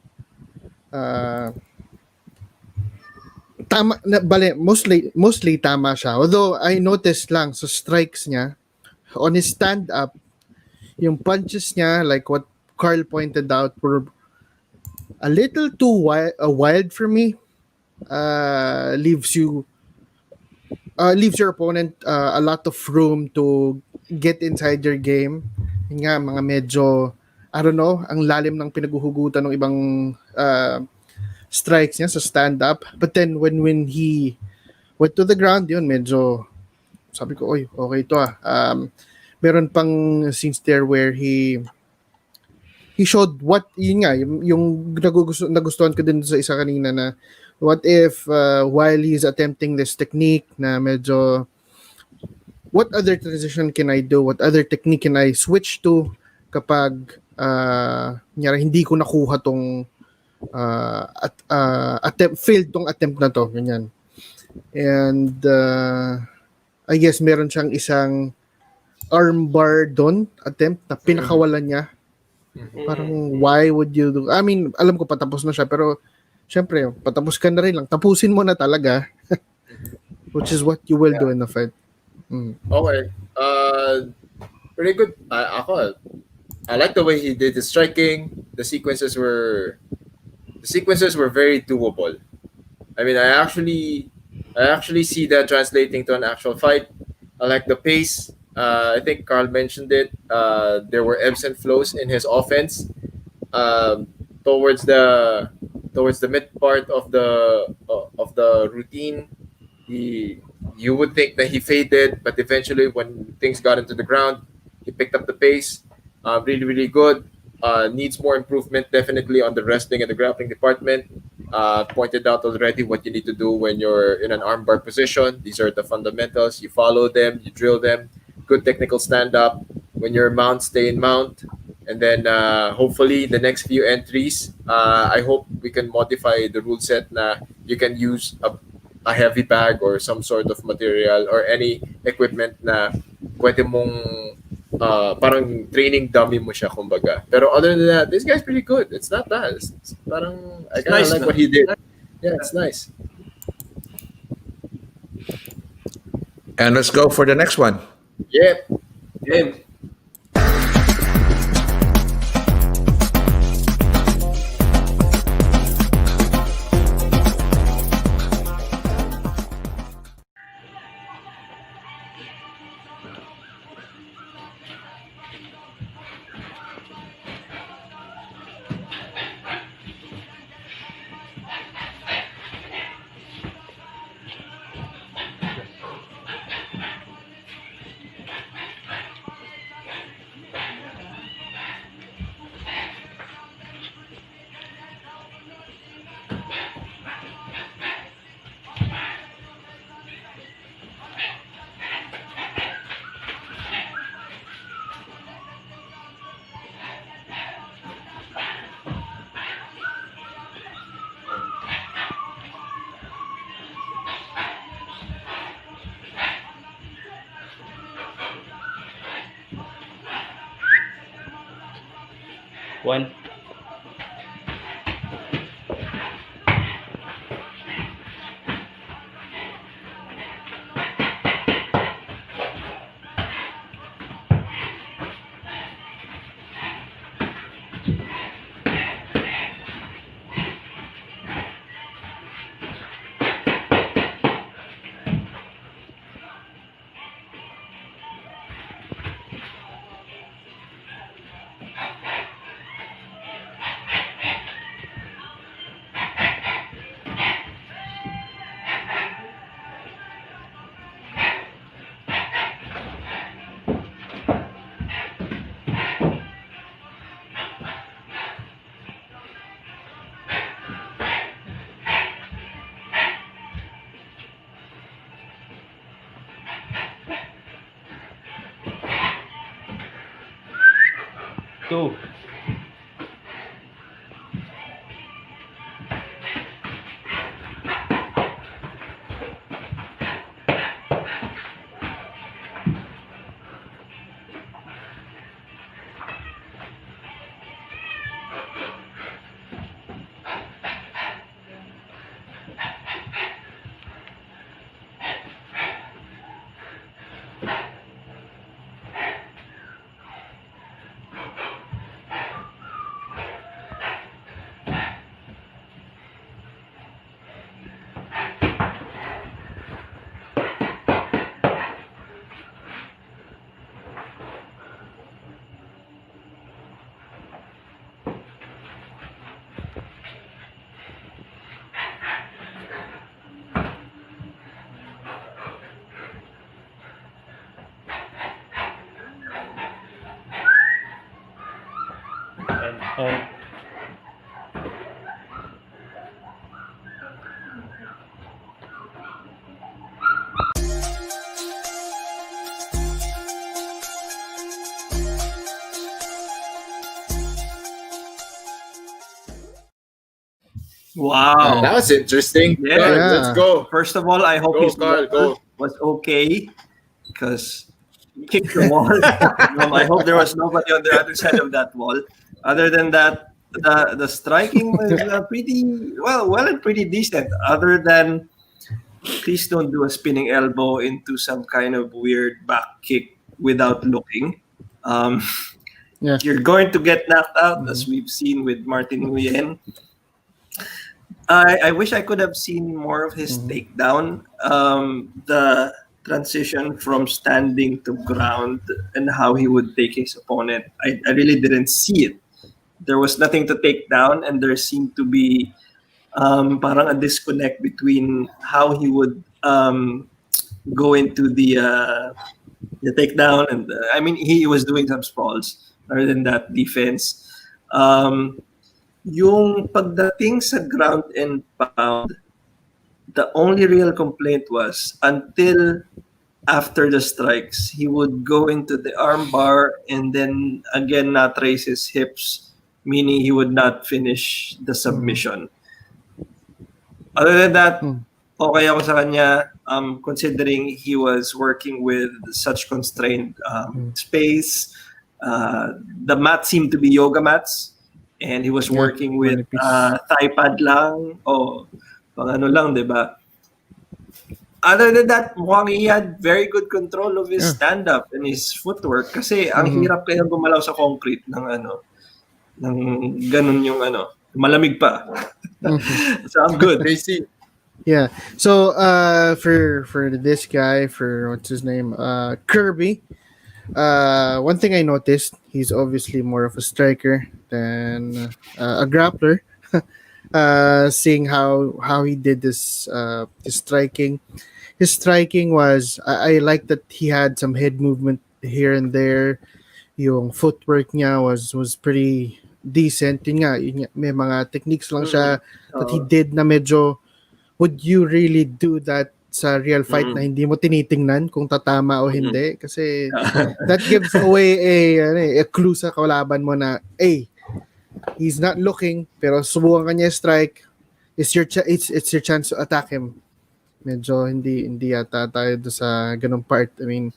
tama na bale, mostly tama siya. Although I noticed lang sa strikes niya on his stand up, yung punches niya, like what Carl pointed out, were a little too wild for me. Leaves your opponent a lot of room to get inside your game. Yun nga, mga medyo, I don't know, ang lalim ng pinaguhugutan ng ibang strikes niya sa stand-up. But then, when he went to the ground, yun, medyo, sabi ko, oy, okay to ah. Meron pang scenes there where he showed what, yun nga, yung nagustuhan ko din sa isa kanina na, what if while he's attempting this technique na medyo, what other transition can I do? What other technique can I switch to kapag hindi ko nakuha tong failed tong attempt na to, ganyan. And I guess meron siyang isang armbar doon attempt na pinakawalan niya. Parang why would you do? I mean, alam ko patapos na siya pero syempre, patapos ka na rin lang. Tapusin mo na talaga. Which is what you will do in the fight. Okay. Pretty good. I like the way he did the striking. The sequences were very doable. I mean, I actually see that translating to an actual fight. I like the pace. I think Carl mentioned it. There were ebbs and flows in his offense. Towards the mid part of the routine, you would think that he faded, but eventually when things got into the ground, he picked up the pace. Really, really good. Needs more improvement definitely on the wrestling and the grappling department. Pointed out already what you need to do when you're in an armbar position. These are the fundamentals. You follow them, you drill them. Good technical stand-up. When you're mount, stay in mount. And then hopefully the next few entries, I hope we can modify the rule set na you can use a heavy bag or some sort of material or any equipment na pwede mong parang training dummy mo siya, kumbaga. Pero other than that, this guy's pretty good. It's not bad. It's parang, I kind of like what he did. Yeah, it's nice. And let's go for the next one. Yep. Game. One. Two. And Wow. That was interesting. Yeah. Carl, Yeah. let's go. First of all, I hope Go, his Carl, wall go. was okay because he kicked the wall. I hope there was nobody on the other side of that wall. Other than that, the striking was pretty well and pretty decent. Other than please don't do a spinning elbow into some kind of weird back kick without looking. Um, Yeah. you're going to get knocked out, as we've seen with Martin Nguyen. I wish I could have seen more of his takedown. The transition from standing to ground and how he would take his opponent. I really didn't see it. There was nothing to take down, and there seemed to be parang a disconnect between how he would go into the takedown, and I mean he was doing some sprawls. Other than that, defense. Yung pagdating sa ground and pound, the only real complaint was until after the strikes, he would go into the arm bar and then again not raise his hips, meaning he would not finish the submission. Other than that, okay ako sa kanya, considering he was working with such constrained space. The mat seemed to be yoga mats. And he was Yeah, working with manipis. thigh pad lang o pang ano lang, di ba? Other than that, mukhang he had very good control of his Yeah. stand-up and his footwork kasi ang hirap kaya gumalaw sa concrete ng ng ganun yung malamig pa. So I'm good. Tracy. Yeah. So for this guy, for what's his name? Kirby. One thing I noticed, he's obviously more of a striker than a grappler. Seeing how he did this his striking was I like that he had some head movement here and there. Yung footwork niya was pretty decent. Yun nga, may mga techniques lang siya that he did na medyo, would you really do that sa real fight na hindi mo tinitingnan kung tatama o hindi? Kasi that gives away a clue sa kalaban mo na, hey, he's not looking, pero subukan kanya strike. It's your chance to attack him. Medyo hindi yata tayo doon sa ganung part. I mean,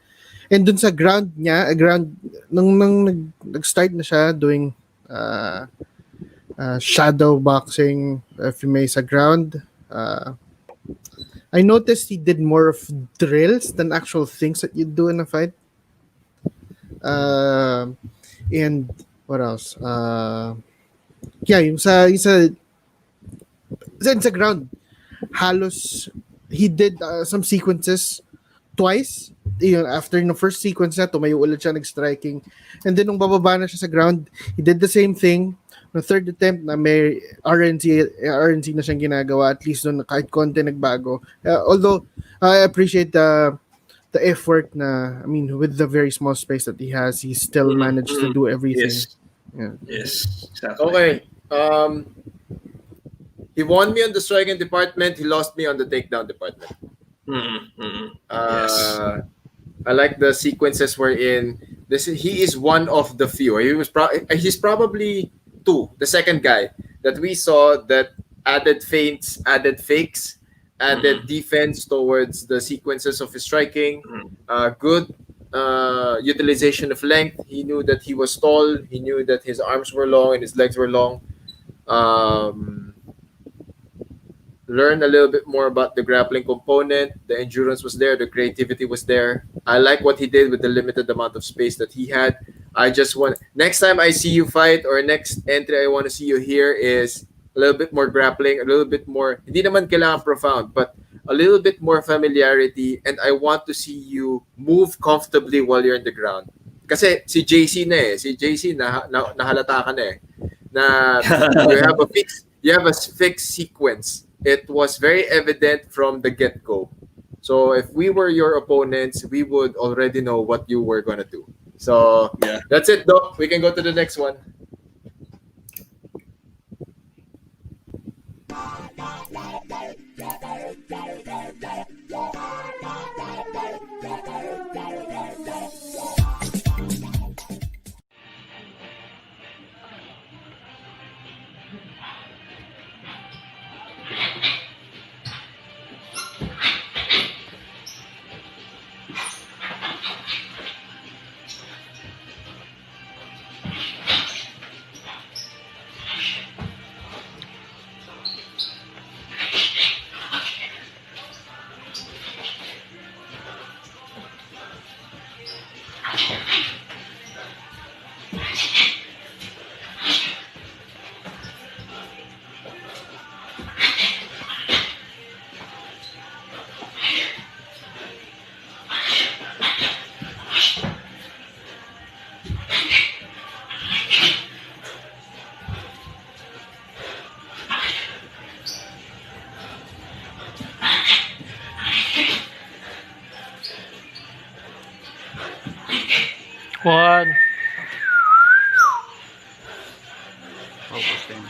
and dun sa ground niya, nung nag-start na siya doing uh, shadow boxing MMA sa ground. I noticed he did more of drills than actual things that you do in a fight. And what else? Yeah, sa ground, halos he did some sequences twice. Yun, after the first sequence na, tumayo ulit siya nag-striking. And then nung bababa na siya sa ground, he did the same thing. No third attempt na may RNC na siyang ginagawa, at least nun kahit konti nagbago. Although I appreciate the effort na, I mean, with the very small space that he has, he still managed to do everything. Yes. Yeah. Yes. Exactly. Okay. He won me on the striking department. He lost me on the takedown department. Yes. I like the sequences we're in. He is one of the few. He's probably the second guy that we saw that added feints, added fakes, added defense towards the sequences of his striking. Good utilization of length. He knew that he was tall. He knew that his arms were long and his legs were long. Learn a little bit more about the grappling component. The endurance was there. The creativity was there. I like what he did with the limited amount of space that he had. I just want, next time I see you fight or next entry I want to see you here is a little bit more grappling, a little bit more, hindi naman kailangan profound, but a little bit more familiarity, and I want to see you move comfortably while you're in the ground. Kasi si JC na eh. Si JC nahalata ka na eh. Na you have a fixed sequence. It was very evident from the get-go. So if we were your opponents, we would already know what you were going to do. So Yeah. That's it, Doc. We can go to the next one. One. Focusing.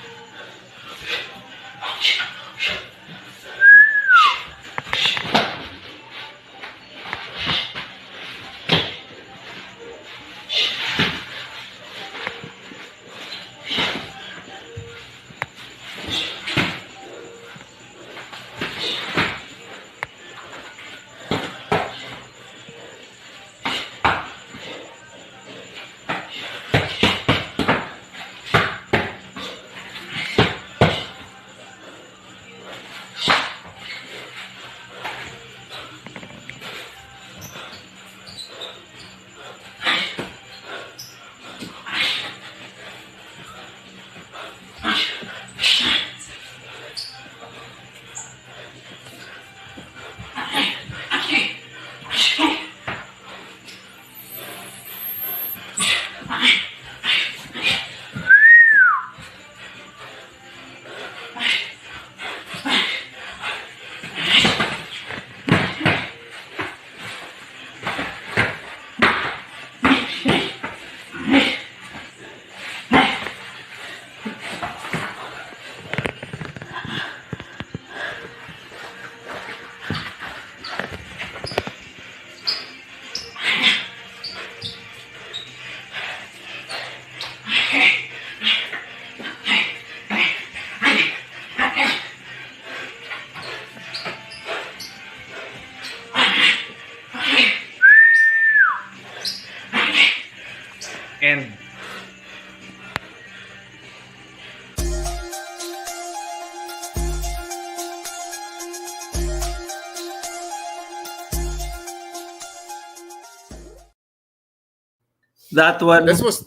That one, This was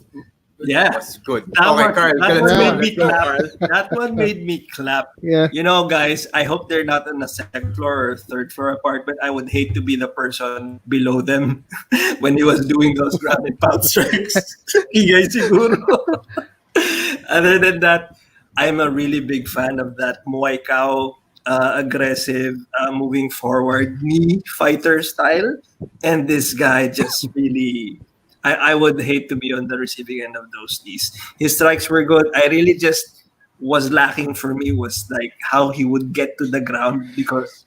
yeah. was good. That Okay, one, Carl, that let's one go. Yeah. made me Let's go, clap. Carl. That one made me clap. Yeah. You know, guys, I hope they're not on the second floor or third floor apartment. I would hate to be the person below them when he was doing those ground and pound strikes. Igay siguro. Other than that, I'm a really big fan of that Muay Kao, aggressive, moving forward knee fighter style. And this guy just really, I would hate to be on the receiving end of those knees. His strikes were good. I really just was lacking for me was like how he would get to the ground because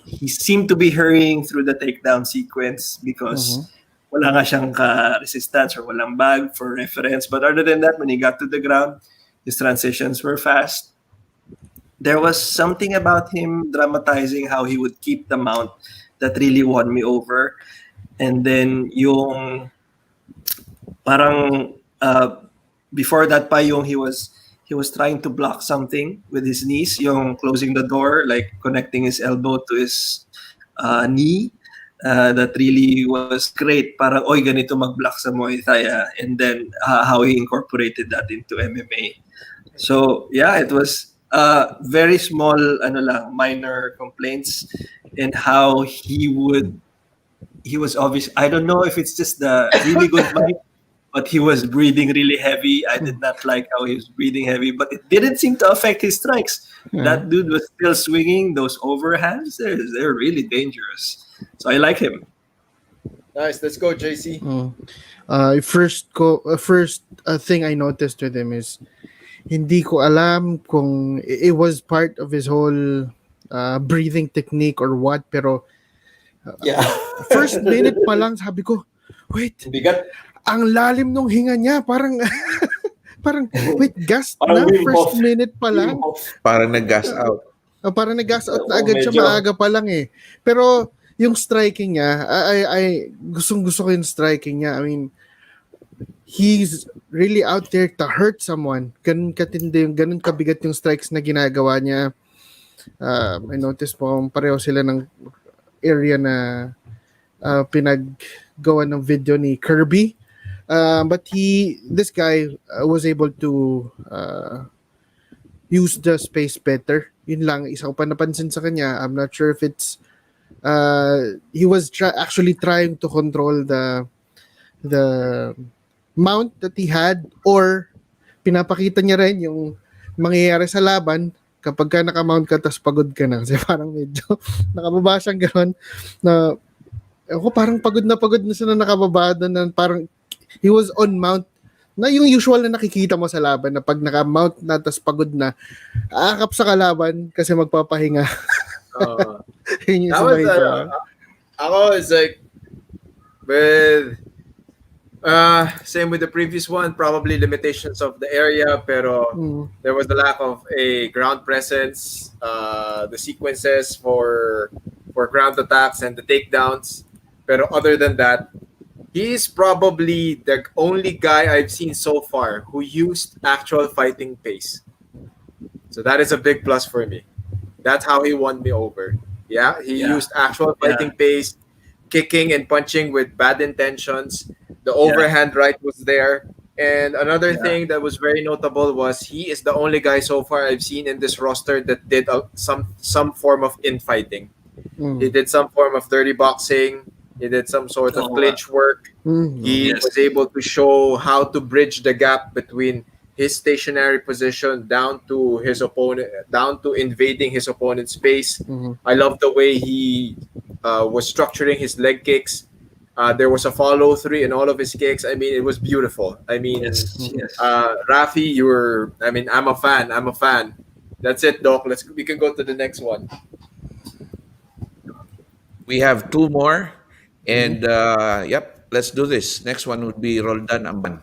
he seemed to be hurrying through the takedown sequence Mhm. because wala nga siyang ka-resistance or walang bag for reference. But other than that, when he got to the ground, his transitions were fast. There was something about him dramatizing how he would keep the mount that really won me over. And then yung parang before that pa yung he was trying to block something with his knees, yung closing the door, like connecting his elbow to his knee. That really was great. Parang, oy, ganito mag-block sa Muay Thai. And then how he incorporated that into MMA. So, yeah, it was very small, ano lang, minor complaints in how he was obvious. I don't know if it's just the really good mic, but he was breathing really heavy. I did not like how he was breathing heavy, but it didn't seem to affect his strikes. Yeah. That dude was still swinging those overhands. They're really dangerous. So I like him. Nice. Let's go, JC. First thing I noticed with him is hindi ko alam kung it was part of his whole breathing technique or what, pero Yeah. first minute pa lang sabi ko, wait, Bigat. ang lalim nung hinga niya, parang parang wait, gas Parang na Wim first Hof. minute pa lang. Parang nag-gas out. Parang nag-gas out na Oo, agad siya, medyo. maaga pa lang eh. Pero yung striking niya, gustong-gusto ko yung striking niya. I mean, he's really out there to hurt someone. Ganun katindi, ganun kabigat yung strikes na ginagawa niya. I noticed po pareho sila ng area na pinaggawa ng video ni Kirby. But this guy was able to use the space better. Yun lang, isa ko pa napansin sa kanya. I'm not sure if it's he was actually trying to control the mount that he had, or pinapakita niya rin yung mangyayari sa laban kapag ka naka-mount ka tas pagod ka na. Kasi parang medyo nakababa siyang gano'n na ako parang pagod na siya na nakababa doon, na parang he was on mount na yung usual na nakikita mo sa laban na pag naka-mount na tas pagod na, aakap sa kalaban kasi magpapahinga. Yun yung That was sumay ko. ako is like with same with the previous one, probably limitations of the area, pero there was the lack of a ground presence, the sequences for ground attacks and the takedowns. Pero other than that, he's probably the only guy I've seen so far who used actual fighting pace. So that is a big plus for me. That's how he won me over. Yeah, he Yeah. used actual fighting pace, kicking and punching with bad intentions. The overhand right was there. And another thing that was very notable was he is the only guy so far I've seen in this roster that did some form of infighting. He did some form of dirty boxing. He did some sort of clinch work. He was able to show how to bridge the gap between his stationary position down to his opponent, down to invading his opponent's space. I love the way he was structuring his leg kicks. There was a follow through in all of his kicks. I mean, it was beautiful. I mean, Rafi, I'm a fan. I'm a fan. That's it, Doc. We can go to the next one. We have two more. And yep, let's do this. Next one would be Roldan Amban.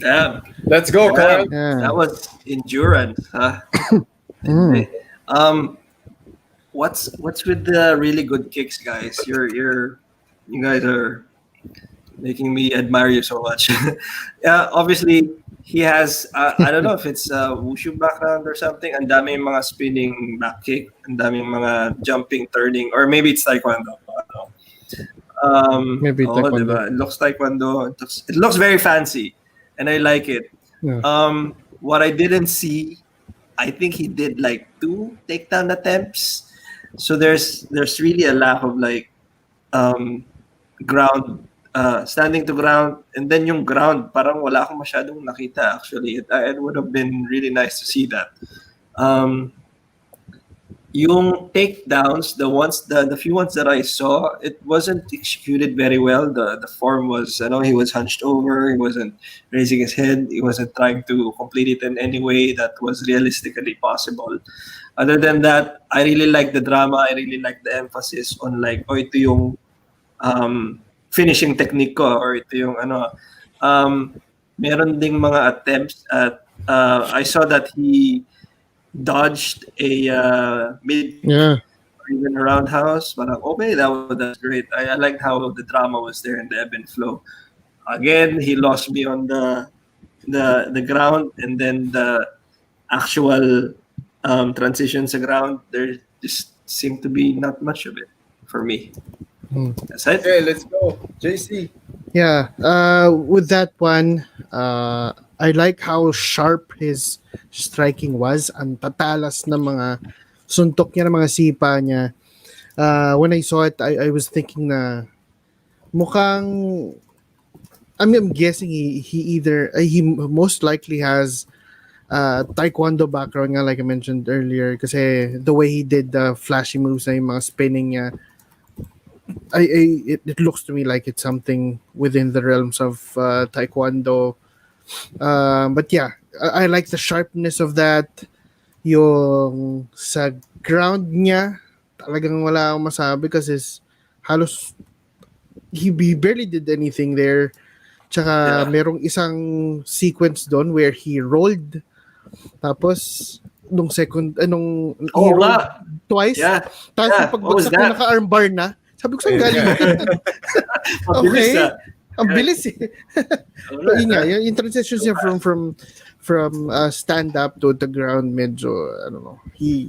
Damn. Let's go, Carl. Yeah. That was endurance, huh? Mm. What's with the really good kicks, guys? You guys are making me admire you so much. Yeah, obviously he has. I don't know if it's wushu background or something. Ang daming mga spinning back kick, ang daming mga jumping, turning, or maybe it's taekwondo. I don't know. Maybe taekwondo. Diba? It looks taekwondo. It looks very fancy, and I like it. Yeah. What I didn't see, I think he did like 2 takedown attempts. So there's really a lack of like ground, standing to ground, and then yung ground parang wala akong masyadong nakita actually. It would have been really nice to see that. Yung takedowns, the few ones that I saw, it wasn't executed very well. The form was, I know he was hunched over, he wasn't raising his head, he wasn't trying to complete it in any way that was realistically possible. Other than that, I really like the drama. I really like the emphasis on like, oh, ito yung finishing technique ko, or ito yung ano. Meron ding mga attempts at, I saw that he dodged a mid Yeah. or even a roundhouse. But okay, that's great. I liked how the drama was there and the ebb and flow. Again, he lost me on the ground, and then the actual transition sa ground, there just seemed to be not much of it for me. That's it. Okay, let's go. JC. Yeah. With that one, I like how sharp his striking was. Ang tatalas na mga suntok niya, ng mga sipa niya. When I saw it, I was thinking na mukhang, I'm guessing he most likely has taekwondo background nga, like I mentioned earlier, kasi the way he did the flashy moves na yung mga spinning niya, it looks to me like it's something within the realms of taekwondo. But yeah, I like the sharpness of that. Yung sa ground niya, talagang wala akong masabi kasi halos he barely did anything there. Tsaka merong isang sequence doon where he rolled, tapos nung second, he rolled twice. Yeah. Tapos yung pagbagsak na naka-armbar na, sabi ko saan galing yan? Okay. Ang bilis eh. So, yun nga, yung transition niya from stand up to the ground, medyo, I don't know, he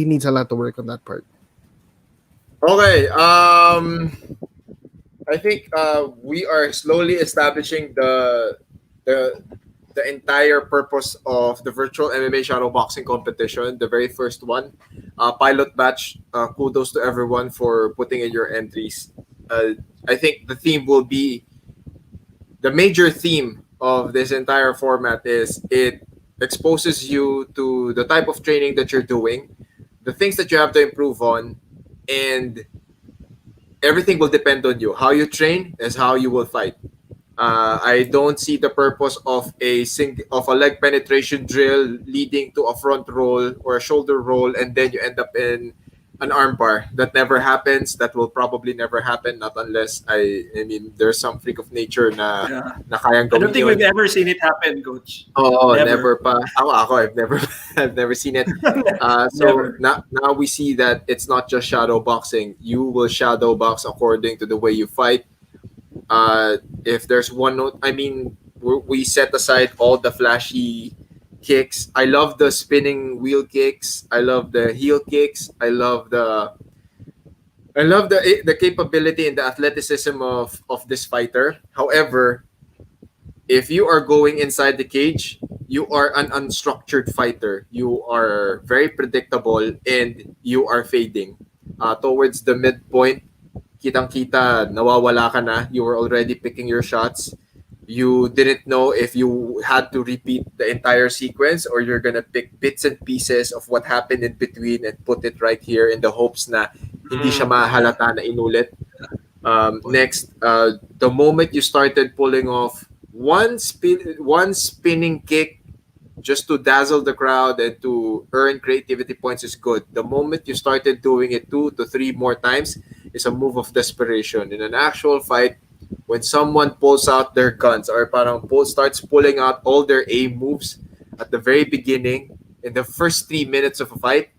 needs a lot to work on that part. Okay. I think we are slowly establishing the entire purpose of the virtual MMA shadowboxing competition, the very first one, pilot batch. Kudos to everyone for putting in your entries. I think the theme will be, the major theme of this entire format is it exposes you to the type of training that you're doing, the things that you have to improve on, and everything will depend on you. How you train is how you will fight. I don't see the purpose of a leg penetration drill leading to a front roll or a shoulder roll, and then you end up in an armbar. That never happens. That will probably never happen, not unless I mean, there's some freak of nature Yeah. na kayang I don't gawin think yun. we've ever seen it happen, Coach. Oh, Never. never pa. Ako, I've never, I've never seen it. So Never. now we see that it's not just shadow boxing. You will shadow box according to the way you fight. If there's one note, I mean, we set aside all the flashy kicks. I love the spinning wheel kicks. I love the heel kicks. I love the capability and the athleticism of this fighter. However, if you are going inside the cage, you are an unstructured fighter. You are very predictable and you are fading. Towards the midpoint, kitang-kita, nawawala ka na. You were already picking your shots. You didn't know if you had to repeat the entire sequence or you're gonna pick bits and pieces of what happened in between and put it right here in the hopes na hindi siya mahalata na inulit. Next, the moment you started pulling off one spinning kick just to dazzle the crowd and to earn creativity points is good. The moment you started doing it 2 to 3 more times is a move of desperation. In an actual fight, when someone pulls out their guns or parang starts pulling out all their A moves at the very beginning, in the first 3 minutes of a fight,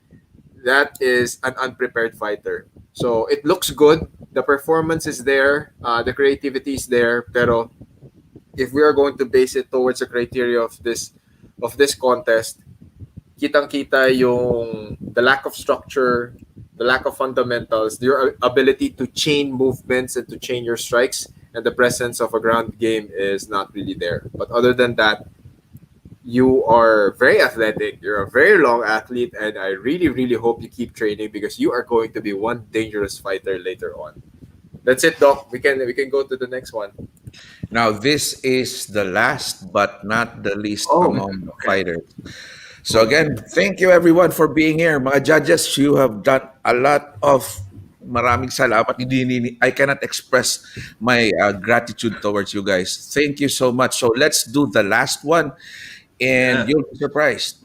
that is an unprepared fighter. So it looks good. The performance is there. The creativity is there. Pero if we are going to base it towards the criteria of this contest, kitang-kita yung the lack of structure, the lack of fundamentals, your ability to chain movements and to chain your strikes, and the presence of a ground game is not really there. But other than that, you are very athletic. You're a very long athlete, and I really, really hope you keep training because you are going to be one dangerous fighter later on. That's it, Doc. We can go to the next one. Now, this is the last but not the least Oh, among fighters. So again, thank you everyone for being here. Mga judges, you have done a lot of maraming salamat. I cannot express my gratitude towards you guys. Thank you so much. So let's do the last one and you'll be surprised.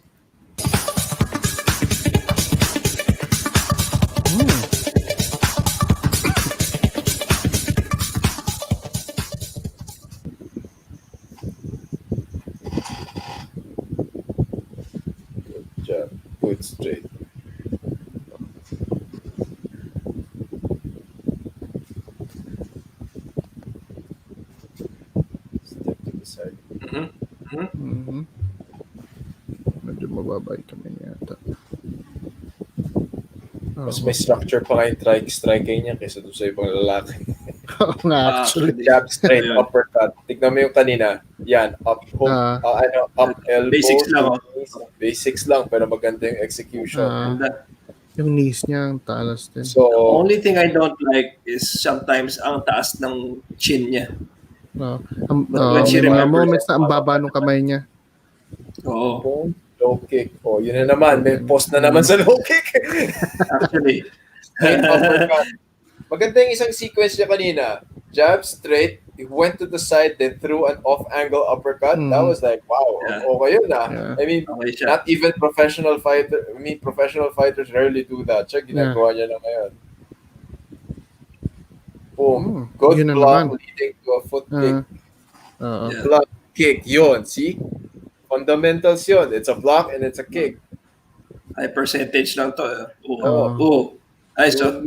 Good, good straight. Step to the side. Mhm. Medyo mababay kami yata. Mas may structure pa kayo striking niya kaysa doon sa ibang lalaki. Oo nga, actually. Jab, straight, Ayun. uppercut. Tignan mo yung kanina. Yan, up hook, up elbow. Basics lang, oh. Basics lang, pero maganda yung execution. Ah, yung knees niya, ang talas din. So, Only thing I don't like is sometimes ang taas ng chin niya. May she mga remembers- moments na ang baba ng kamay niya. Oo. low kick. Oh, yun na naman. May post na naman sa low kick. Actually. Straight uppercut. Maganda yung isang sequence niya kanina. Jab, straight, he went to the side, then threw an off-angle uppercut. That was like, wow, Yeah. okay yun ah. Yeah. I mean, Okay siya. not even professional fighters rarely do that. Siya, ginagawa niya na ngayon. Boom. Good Yun na block naman. leading to a foot kick. Oo. Yeah. Block, kick, yun. See? Fundamentals yun. It's a block and it's a kick. High percentage lang to. Oo. Oh. Ay, so,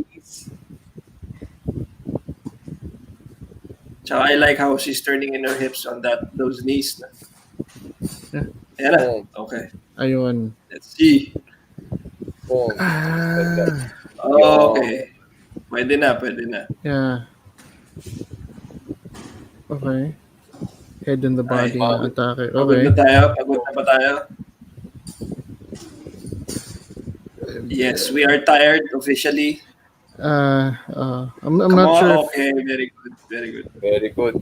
tsaka I like how she's turning in her hips on those knees. Yeah. Ayan na. Boom. Okay. Ayun. Let's see. Boom. Okay. Pwede na. Yeah. Okay. Head on the body Ay, na atake. Pagod Okay. na tayo. Pagod na ba tayo? Yes, we are tired officially. I'm Come not on. sure. Okay, very good. Very good. Very good.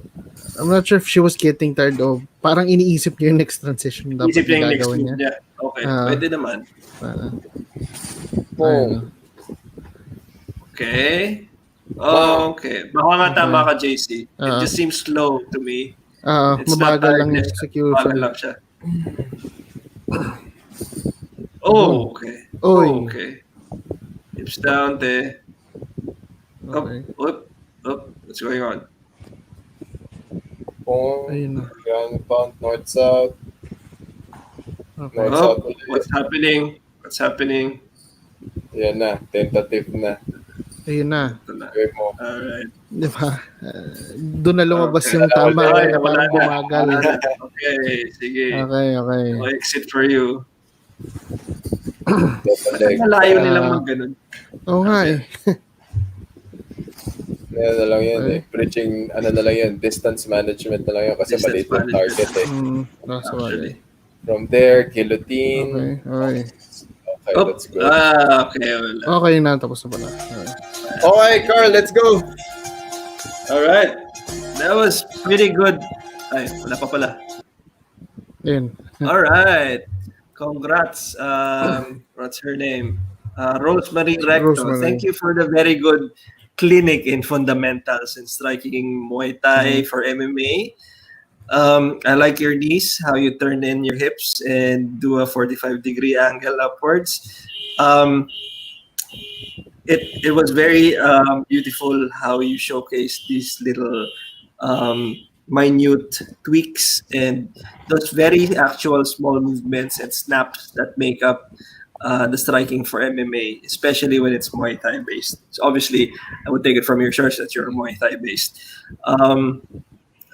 I'm not sure if she was getting tired of. Parang iniisip niya yung next transition dapat Isip niya yung next gagawin move niya. niya. Okay, Ah. pwede naman. Boom. Okay. Okay. Baka nga tama ka, JC. It just seems slow to me. It's not Mabagal lang yung tiredness. execution. Mabagal lang siya. Oh, okay. Oy. Okay. Hips down, te. Up, Okay. up. What's going on? Kung Ayun na. ground pound, north-south, Okay. north-south Up. ulit. What's happening? What's happening? Yan na, tentative na. Ayun na. Ito na. Gawin mo. Alright. Di ba? Doon na lumabas Okay. yung tama Ay, ka na wala parang na. bumagal. Okay, sige. Okay, okay. No exit for you. Double leg. Malayo nilang Ah. mag-ganun. Oo nga eh. Yan na lang yan Okay. eh. Preaching, ano na lang yan, distance management na lang yan kasi Distance maliit yung management. target eh. Nasa Actually. From there, guillotine. Okay, okay. Okay, Oh, let's go. okay. Wala. Okay na, tapos na pala. Okay. Okay, Carl, let's go! Alright. That was pretty good. Ay, wala pa pala. Ayun. Alright. Congrats. What's her name? Rosemary Recto. Rosemary. Thank you for the very good clinic in fundamentals and striking Muay Thai for MMA. I like your knees, how you turn in your hips and do a 45-degree angle upwards. It was very beautiful how you showcased these little minute tweaks and those very actual small movements and snaps that make up the striking for MMA, especially when it's Muay Thai based. So obviously, I would take it from your shirts that you're Muay Thai based.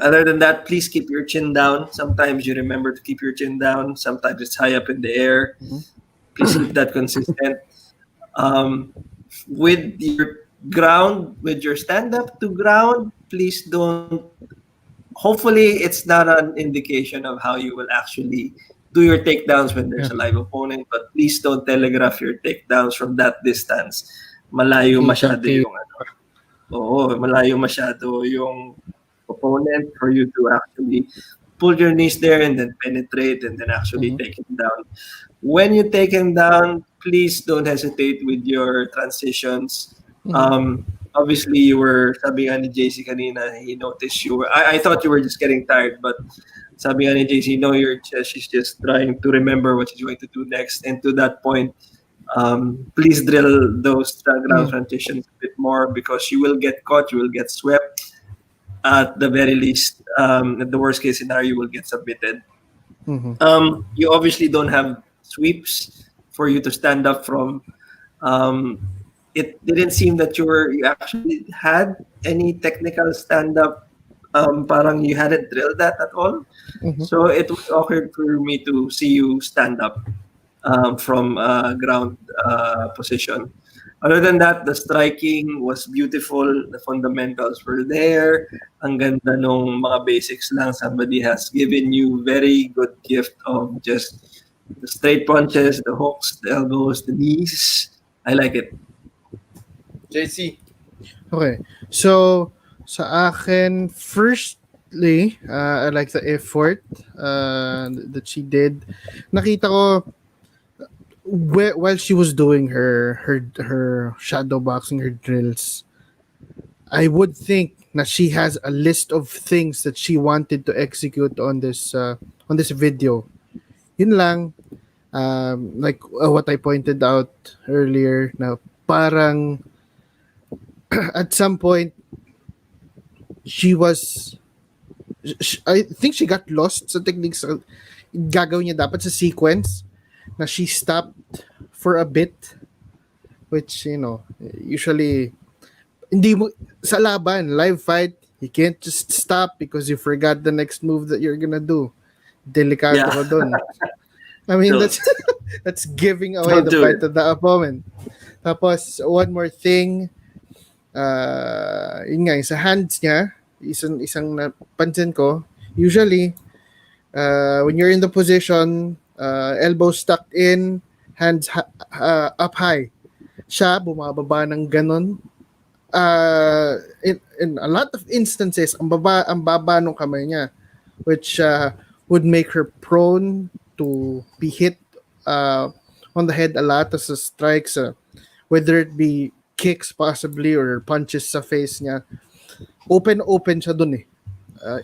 Other than that, please keep your chin down. Sometimes you remember to keep your chin down. Sometimes it's high up in the air. Please keep that consistent. With your ground, with your stand up to ground, please don't. Hopefully, it's not an indication of how you will actually do your takedowns when there's a live opponent. But please don't telegraph your takedowns from that distance. Malayo masyado yung ano. Oo, malayo masyado yung opponent for you to actually pull your knees there and then penetrate and then actually take him down. When you take him down, please don't hesitate with your transitions. Obviously, you were, sabi nga ni JC kanina, he noticed you were, I thought you were just getting tired, but sabi nga ni JC, no, she's just trying to remember what she's going to do next. And to that point, please drill those ground transitions a bit more because you will get caught, you will get swept. At the very least, at the worst case scenario, you will get submitted. You obviously don't have sweeps for you to stand up from. It didn't seem that you actually had any technical stand up. Parang you hadn't drilled that at all. So it was awkward for me to see you stand up from ground position. Other than that, the striking was beautiful. The fundamentals were there. Ang ganda nung mga basics lang. Somebody has given you very good gift of just the straight punches, the hooks, the elbows, the knees. I like it. JC. Okay. So, sa akin, firstly, I like the effort that she did. Nakita ko, while she was doing her shadow boxing, her drills, I would think that she has a list of things that she wanted to execute on this video. Yun lang, like what I pointed out earlier, na parang at some point I think she got lost sa techniques gagawin niya dapat sa sequence na she stopped for a bit, which usually hindi mo sa laban, live fight, you can't just stop because you forgot the next move that you're gonna do. Delikado ka dun. I mean, that's giving away the fight to the opponent. Tapos one more thing, yun nga, sa hands niya, isang napansin ko, usually when you're in the position, elbows tucked in, hands up high. Siya, bumababa ng ganon. In a lot of instances, ang baba ng kamay niya, which would make her prone to be hit on the head a lot as a strikes, whether it be kicks possibly or punches sa face niya. Open siya dun eh.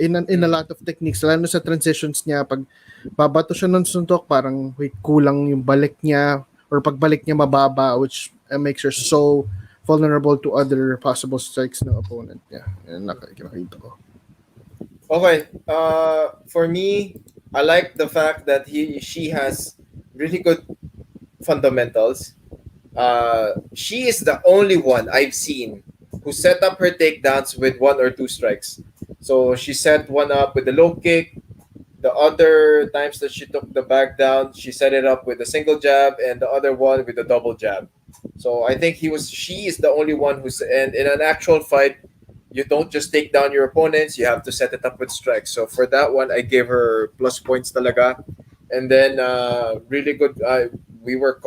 In a lot of techniques, lalo sa transitions niya, pag babato siya ng suntok, parang wait, kulang yung balik niya, or pagbalik niya mababa, which makes her so vulnerable to other possible strikes ng opponent niya. Yan nakikita ko. Okay. For me, I like the fact that she has really good fundamentals. She is the only one I've seen who set up her takedowns with one or two strikes. So she set one up with the low kick. The other times that she took the back down, she set it up with a single jab, and the other one with a double jab. So I think she is the only one who's, and in an actual fight, you don't just take down your opponents, you have to set it up with strikes. So for that one, I gave her plus points talaga. And then really good. We were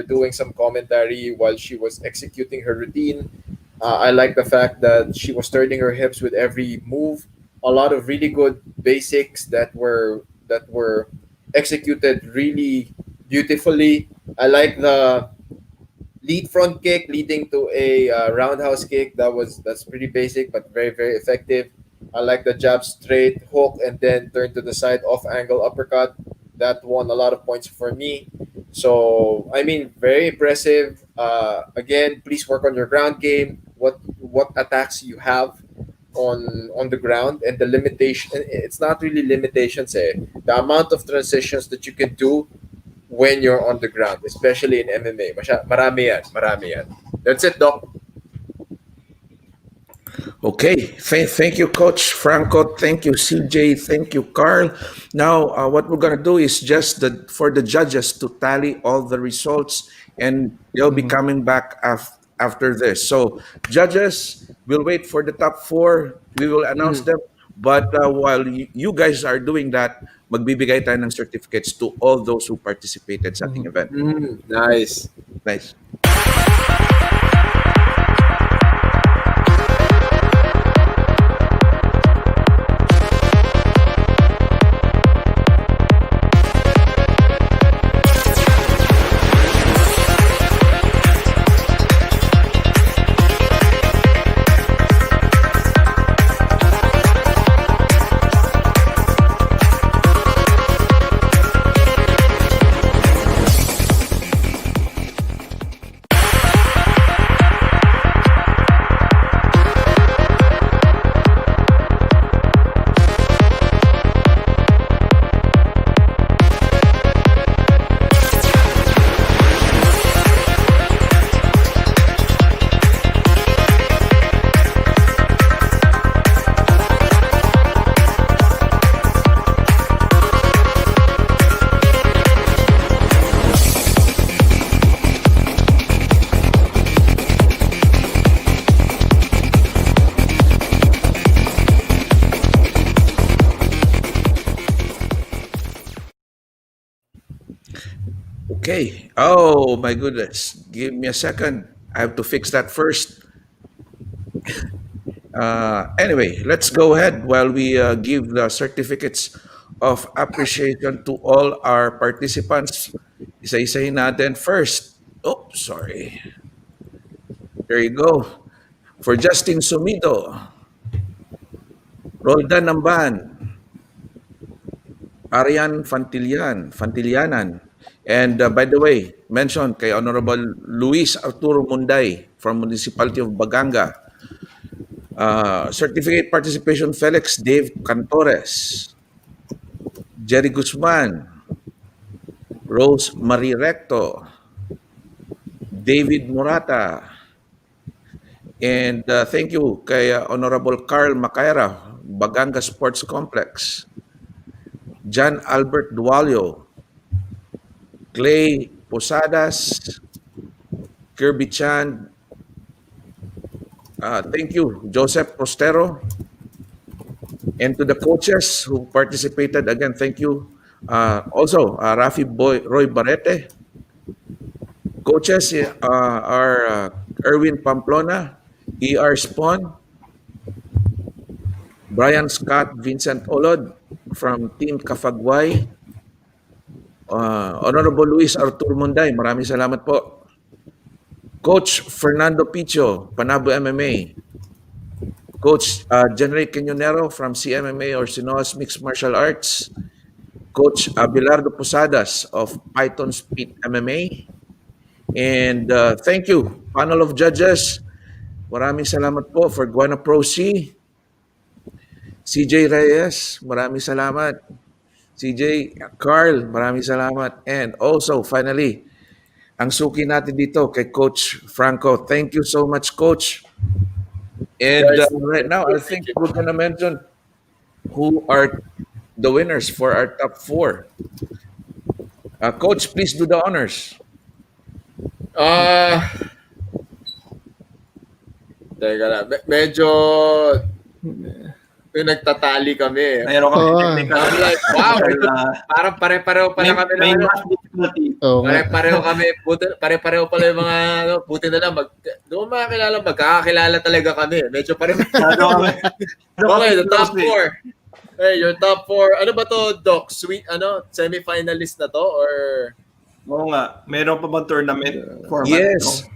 doing some commentary while she was executing her routine. I like the fact that she was turning her hips with every move. A lot of really good basics that were executed really beautifully. I like the lead front kick leading to a roundhouse kick. That's pretty basic but very very effective. I like the jab straight hook and then turn to the side off angle uppercut. That won a lot of points for me. So I mean, very impressive. Again, please work on your ground game. What attacks you have on the ground and the limitation. It's not really limitations. The amount of transitions that you can do when you're on the ground, especially in MMA. Marami yan, marami yan. That's it, Doc. Okay, thank you, Coach Franco. Thank you, CJ. Thank you, Carl. Now, what we're gonna do is just for the judges to tally all the results, and they'll be coming back after this. So, judges, we'll wait for the top four. We will announce them. But while you guys are doing that, magbibigay tayo ng certificates to all those who participated sa ating event. Nice. Nice. Okay. Oh my goodness. Give me a second. I have to fix that first. Anyway, let's go ahead while we give the certificates of appreciation to all our participants. Isa-isahin natin first. Oh, sorry. There you go. For Justin Sumido, Roldan Namban, Arian Fantilyanan. And by the way, mention kay Honorable Luis Arturo Munday from Municipality of Baganga. Certificate participation Felix Dave Cantores, Jerry Guzman, Rose Marie Recto, David Murata, and thank you kay Honorable Carl Macaira, Baganga Sports Complex, John Albert Dualio, Clay Posadas, Kirby Chan, thank you, Joseph Prostero, and to the coaches who participated, again, thank you. Also, Rafi Roy Barrete. Coaches are Erwin Pamplona, ER'Spwan, Brian Scott, Vincent Olod from Team Kafagway, Honorable Luis Arturo Munday, maraming salamat po. Coach Fernando Picho, Panabo MMA. Coach Jenry Quinonero from CMMA or Sinoas Mixed Martial Arts. Coach Abelardo Posadas of Python Speed MMA. And thank you, panel of judges. Maraming salamat po for Guana Pro C. CJ Reyes, maraming salamat. CJ, Carl, maraming salamat. And also, finally, ang suki natin dito kay Coach Franco. Thank you so much, Coach. And Guys, right now, I think we're gonna mention who are the winners for our top 4. Coach, please do the honors. Teka lang. Medyo nagtatali kami. Mayroon kami Oo. technical. I'm like, wow, ito, Uh, parang pare-pareho pala kami may ng ano. math difficulty. Oo nga. Pare-pareho kami, pare-pareho pala yung mga, ano, buti na lang, doon makakilala, magkakakilala talaga kami. Medyo pare-pareho. Masyado kami. Okay, the top 4. Hey, your top 4. Ano ba to, Doc? Sweet, semi-finalist na to? Or... Oo nga. Meron pa bang tournament format? Yes.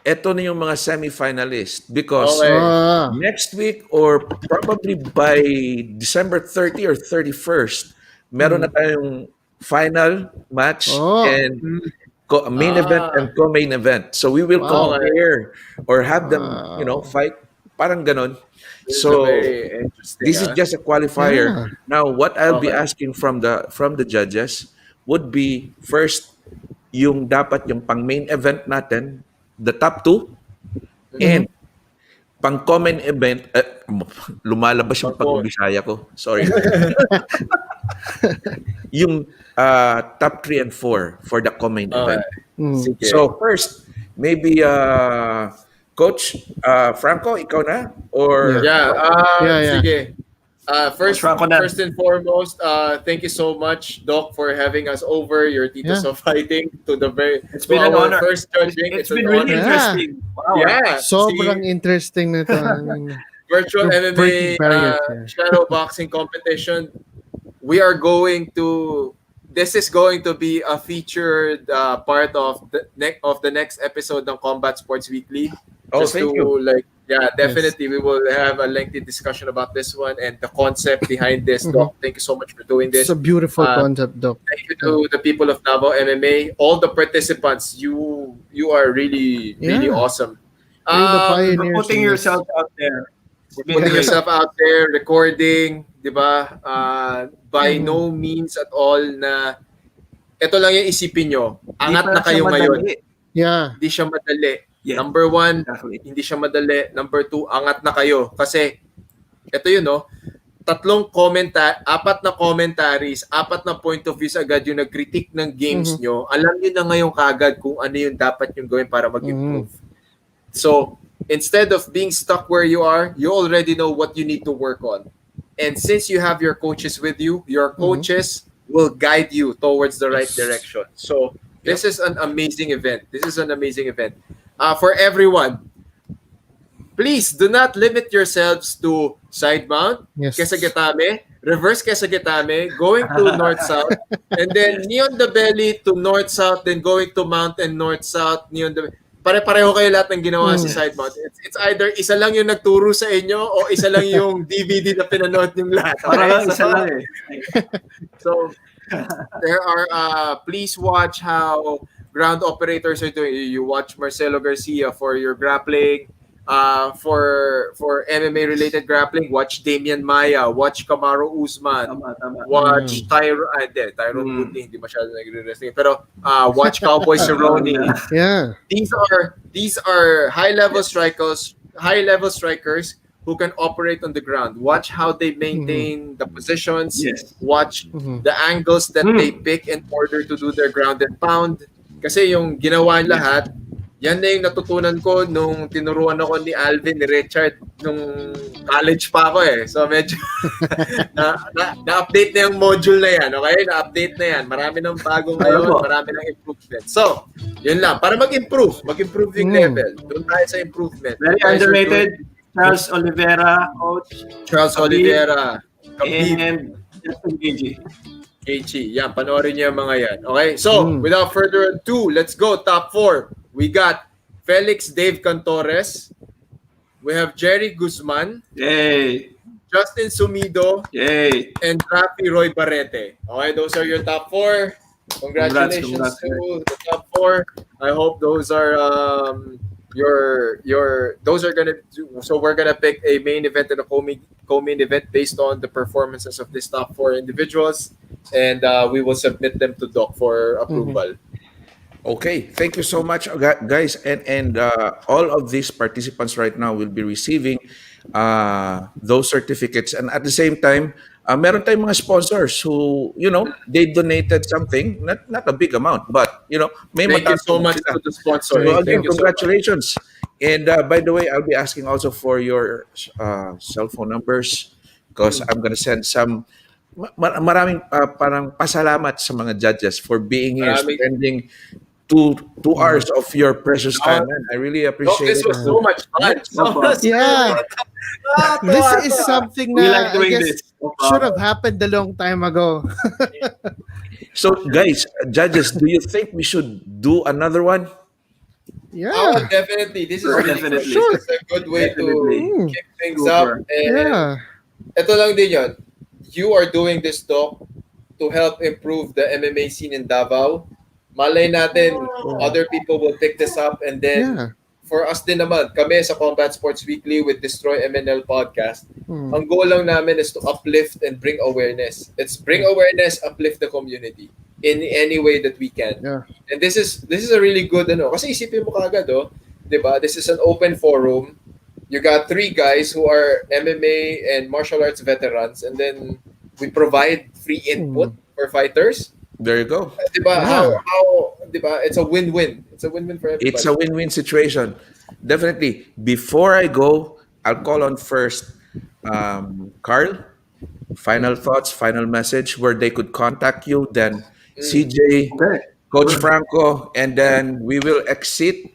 Ito na yung mga semi-finalists because Okay. next week or probably by December 30 or 31st, meron na tayong final match Oh. and main event and co-main event. So we will Wow. compare or have them, fight. Parang ganon. So very interesting. this is just a qualifier. Yeah. Now, what I'll be Okay. asking from the judges would be first yung dapat yung pang main event natin, the top 2, and pang common event, lumalabas yung pag-Bisaya ko. Sorry. Yung top 3 and 4 for the common event. Sige. So first, maybe Coach Franco, ikaw na? Or Yeah. Sige. First Franco na. and foremost, thank you so much, Doc, for having us over. Your Titos Yeah. of Fighting to the It's been an our honor. first judging. It's an been really honor. interesting. Wow. Yeah. Sobrang See, interesting na ito. Virtual You're MMA breaking barriers, yeah. ShadowBoxing competition. We are going to. This is going to be a featured part of the next episode ng Combat Sports Weekly. Oh, Just thank to you. definitely we will have a lengthy discussion about this one and the concept behind this. Doc, thank you so much for doing this. It's a beautiful concept, Doc. Thank you to the people of Davao MMA, all the participants. You are really Yeah. awesome. You're the Um, pioneers For putting in this. yourself out there. It's been putting great. yourself out there, recording, di ba? By no means at all na ito lang yung isipin nyo. Angat Di na pa kayo siya ngayon. madali. Yeah. Hindi siya madali. Yeah. Number 1, Exactly. hindi siya madali. Number 2, angat na kayo. Kasi, ito yun, no? 4 na commentaries, 4 na point of views agad yung nag-critique ng games nyo. Alam nyo na ngayon kagad kung ano yung dapat yung gawin para mag-improve. So, instead of being stuck where you are, you already know what you need to work on. And since you have your coaches with you, your coaches will guide you towards the right direction. So, this is an amazing event. For everyone, please do not limit yourselves to side mount, Yes. kesagetame, reverse kesagetame, going to north-south, and then knee on the belly to north-south, then going to mount and north-south, knee on the pare-pareho kayo lahat ng ginawa sa side mount. It's either isa lang yung nagturo sa inyo o isa lang yung DVD na pinanood yung lahat. Para lang Okay? isa lang eh. So there are please watch how ground operators are doing. You watch Marcelo Garcia for your grappling. For MMA related grappling, watch Damian Maya, watch Kamaru Usman, Tama. watch Tyrone Woodley, hindi masyado nagre-wrestling. Pero watch Cowboy Cerrone. Yeah. These are high-level strikers who can operate on the ground. Watch how they maintain the positions. Yes. Watch the angles that they pick in order to do their ground and pound. Kasi yung ginawa lahat, yan na yung natutunan ko nung tinuruan ako ni Alvin, ni Richard, nung college pa ako eh. So medyo na-update na yung module na yan, okay? Na-update na yan. Marami ng bago ngayon, marami ng improvement. So, yun lang. Para mag-improve yung level. Doon tayo sa improvement. Very underrated. Charles Oliveira, coach. Charles Oliveira. And Justin Gigi. KG. Yan, panoorin niyo yung mga yan. Okay? So, without further ado, let's go. Top 4. We got Felix Dave Cantores. We have Jerry Guzman, Yay. Justin Sumido, Yay. and Rafi Roy Barrete. Okay, those are your top 4. Congratulations Congrats. to the top four. I hope those are your those are gonna do, so we're gonna pick a main event and a co-main event based on the performances of these top four individuals, and we will submit them to Doc for approval. Okay, thank you so much, guys, and all of these participants right now will be receiving those certificates, and at the same time, meron tayong mga sponsors who they donated something, not a big amount, but may Thank you so matatong much sila. to the sponsor. So Thank again, Thank you. you so much. congratulations. And by the way, I'll be asking also for your cell phone numbers because I'm gonna send some. Maraming parang pasalamat sa mga judges for being here, Maraming, spending 2 hours of your precious time, man. I really Doc, appreciate this it. was so much fun. No problem. Yeah, this is something We like na I doing guess this. No should problem. have happened a long time ago. So, guys, judges, do you think we should do another one? Oh, Yeah, definitely. This is Sure, really good. definitely. This is a good way to Definitely. Mm, kick things Super. up. And yeah, ito lang din yun. You are doing this, Doc, to help improve the MMA scene in Davao. Malay natin, other people will pick this up, and then yeah. for us din naman, kami sa Combat Sports Weekly with Destroy MNL podcast, Mm, ang goal lang namin is to uplift and bring awareness. It's bring awareness, uplift the community in any way that we can. yeah. And this is a really good kasi isipin mo kagad 'di ba? This is an open forum. You got three guys who are MMA and martial arts veterans, and then we provide free input for fighters. There you go. 'Di ba? Yeah. How 'di ba? It's a win-win. It's a win-win for everybody. It's a win-win situation. Definitely. Before I go, I'll call on first Carl. Final thoughts, final message where they could contact you. Then CJ, Okay. Coach Franco, and then we will exit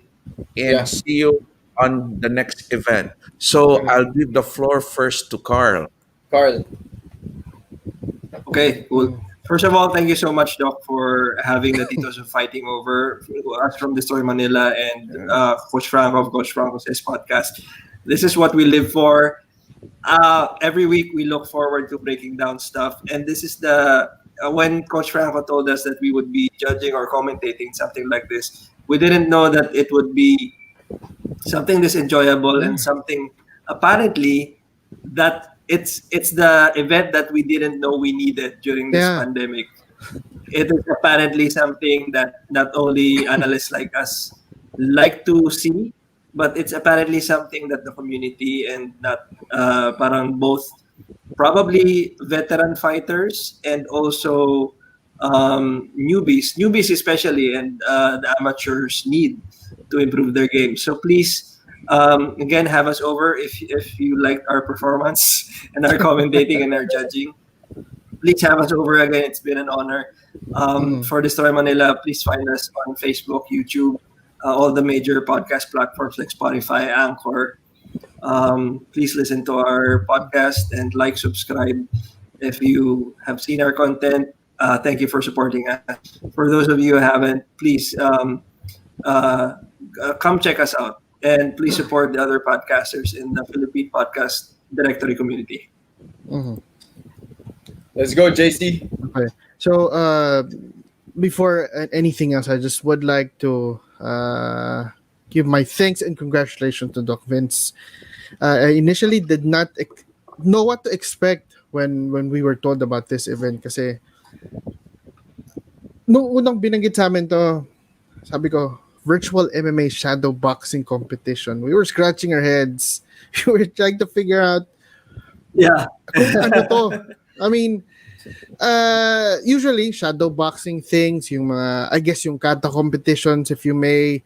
and Yeah. see you on the next event. So I'll give the floor first to Carl. Carl. Okay, cool. First of all, thank you so much, Doc, for having the Titos of Fighting over us from Destroy Manila and Coach Franco of Coach Franco's podcast. This is what we live for. Every week we look forward to breaking down stuff, and this is the when Coach Franco told us that we would be judging or commentating something like this. We didn't know that it would be something this enjoyable and something apparently that it's the event that we didn't know we needed during this Yeah. pandemic. It is apparently something that not only analysts like us like to see, but it's apparently something that the community and that parang both probably veteran fighters and also newbies especially, and the amateurs need to improve their game. So please, again, have us over if you liked our performance and our commentating and our judging. Please have us over again. It's been an honor. For Destroy Manila, please find us on Facebook, YouTube, all the major podcast platforms like Spotify, Anchor. Please listen to our podcast and like, subscribe if you have seen our content. Thank you for supporting us. For those of you who haven't, please come check us out, and please support the other podcasters in the Philippine podcast directory community. Mhm. Let's go, JC. Okay. So, before anything else, I just would like to give my thanks and congratulations to Doc Vince. I initially did not know what to expect when we were told about this event kasi nung unang binanggit sa amin to, sabi ko, Virtual MMA ShadowBoxing Competition. We were scratching our heads. We were trying to figure out Yeah. ano to. I mean, usually shadow boxing things, yung mga, I guess yung kata competitions, if you may,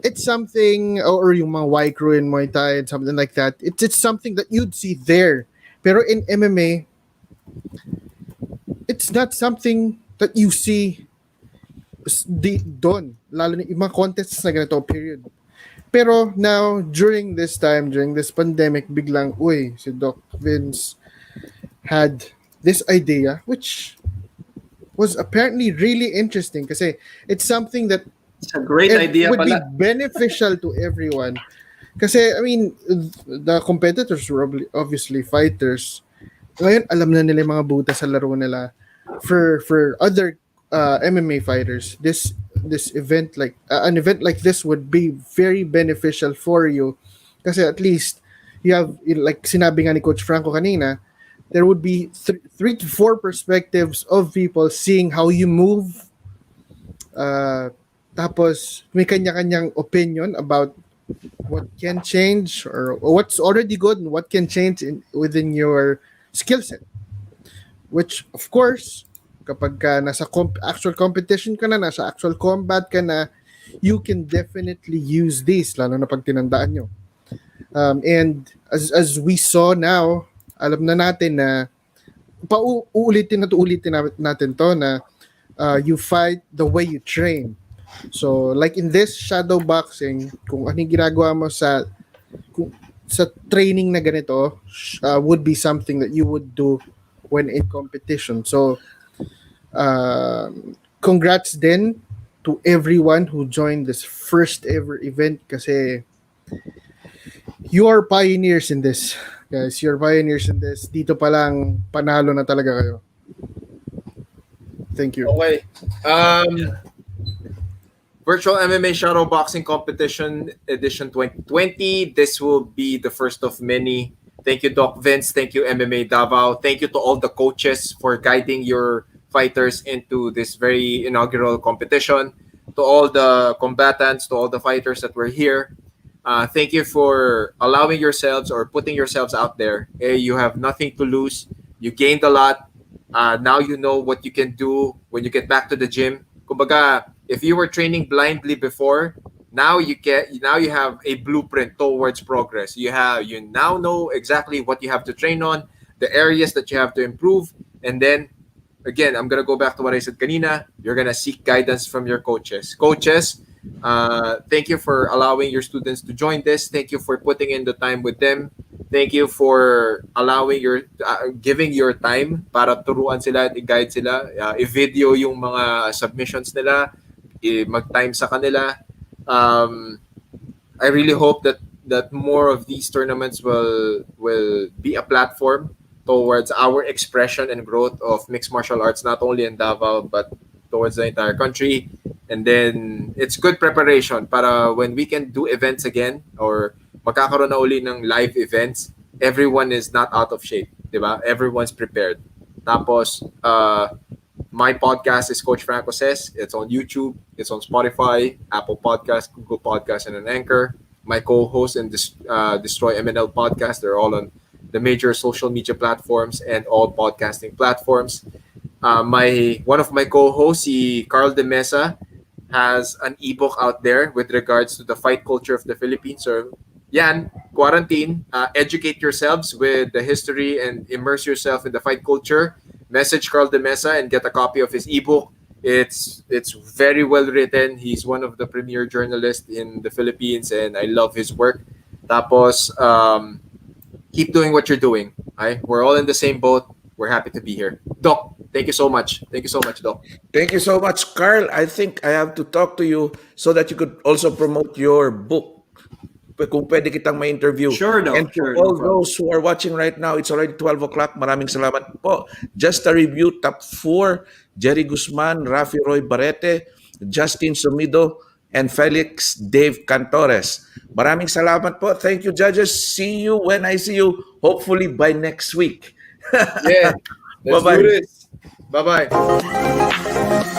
it's something, or yung mga Y crew in Muay Thai and something like that. It's something that you'd see there. Pero in MMA, it's not something that you see doon. Lalo na yung mga contests na ganito, period. Pero now, during this time, during this pandemic, biglang, uy, si Doc Vince had this idea, which was apparently really interesting kasi it's something that It's a great idea would pala. be beneficial to everyone. Kasi, I mean, the competitors were obviously fighters. Ngayon, alam na nila yung mga buta sa laro nila. For other MMA fighters, this event like an event like this would be very beneficial for you kasi at least you have like sinabi nga ni Coach Franco kanina, there would be three to four perspectives of people seeing how you move, uh, tapos may kanya-kanyang opinion about what can change or what's already good and what can change within your skill set. Which, of course, kapag ka nasa actual competition ka na, nasa actual combat ka na, you can definitely use this, lalo na pag tinandaan nyo. And as we saw now, alam na natin na uulitin natin to na you fight the way you train. So, like in this shadow boxing, kung anong ginagawa mo sa training na ganito, would be something that you would do when in competition. So, congrats then to everyone who joined this first ever event kasi you are pioneers in this. Guys, you're pioneers in this. Dito pa lang, panalo na talaga kayo. Thank you. Okay. Virtual MMA ShadowBoxing Competition Edition 2020. This will be the first of many. Thank you, Doc Vince. Thank you, MMA Davao. Thank you to all the coaches for guiding your fighters into this very inaugural competition. To all the combatants, to all the fighters that were here. Thank you for allowing yourselves or putting yourselves out there. You have nothing to lose. You gained a lot. Now you know what you can do when you get back to the gym. Kumbaga, if you were training blindly before, now you have a blueprint towards progress. You now know exactly what you have to train on, the areas that you have to improve, and then again, I'm gonna go back to what I said kanina. You're gonna seek guidance from your coaches. Coaches, thank you for allowing your students to join this. Thank you for putting in the time with them. Thank you for allowing giving your time para turuan sila at i-guide sila, i-video yung mga submissions nila, mag-time sa kanila. I really hope that more of these tournaments will be a platform towards our expression and growth of mixed martial arts, not only in Davao but towards the entire country. And then it's good preparation para when we can do events again or magkakaroon na uli ng live events, everyone is not out of shape, di ba? Everyone's prepared. Tapos, my podcast is Coach Franco Says. It's on YouTube, it's on Spotify, Apple Podcast, Google Podcast, and an Anchor. My co-host and Destroy MNL podcast, they're all on the major social media platforms and all podcasting platforms. One of my co-hosts, Carl De Mesa, has an ebook out there with regards to the fight culture of the Philippines. So, yan, quarantine, educate yourselves with the history and immerse yourself in the fight culture. Message Carl De Mesa and get a copy of his ebook. It's very well written. He's one of the premier journalists in the Philippines, and I love his work. Tapos, keep doing what you're doing. Okay? We're all in the same boat. We're happy to be here. Doc, thank you so much. Thank you so much, Doc. Thank you so much, Carl. I think I have to talk to you so that you could also promote your book. Kung pwede kitang ma-interview. Sure, Doc. And for Sure, no all problem. those who are watching right now, it's already 12 o'clock. Maraming salamat po. Just a review, top 4, Jerry Guzman, Rafi Roy Barrete, Justin Sumido, and Felix Dave Cantores. Maraming salamat po. Thank you, judges. See you when I see you, hopefully by next week. Yeah. Let's Bye-bye. do this. Bye-bye.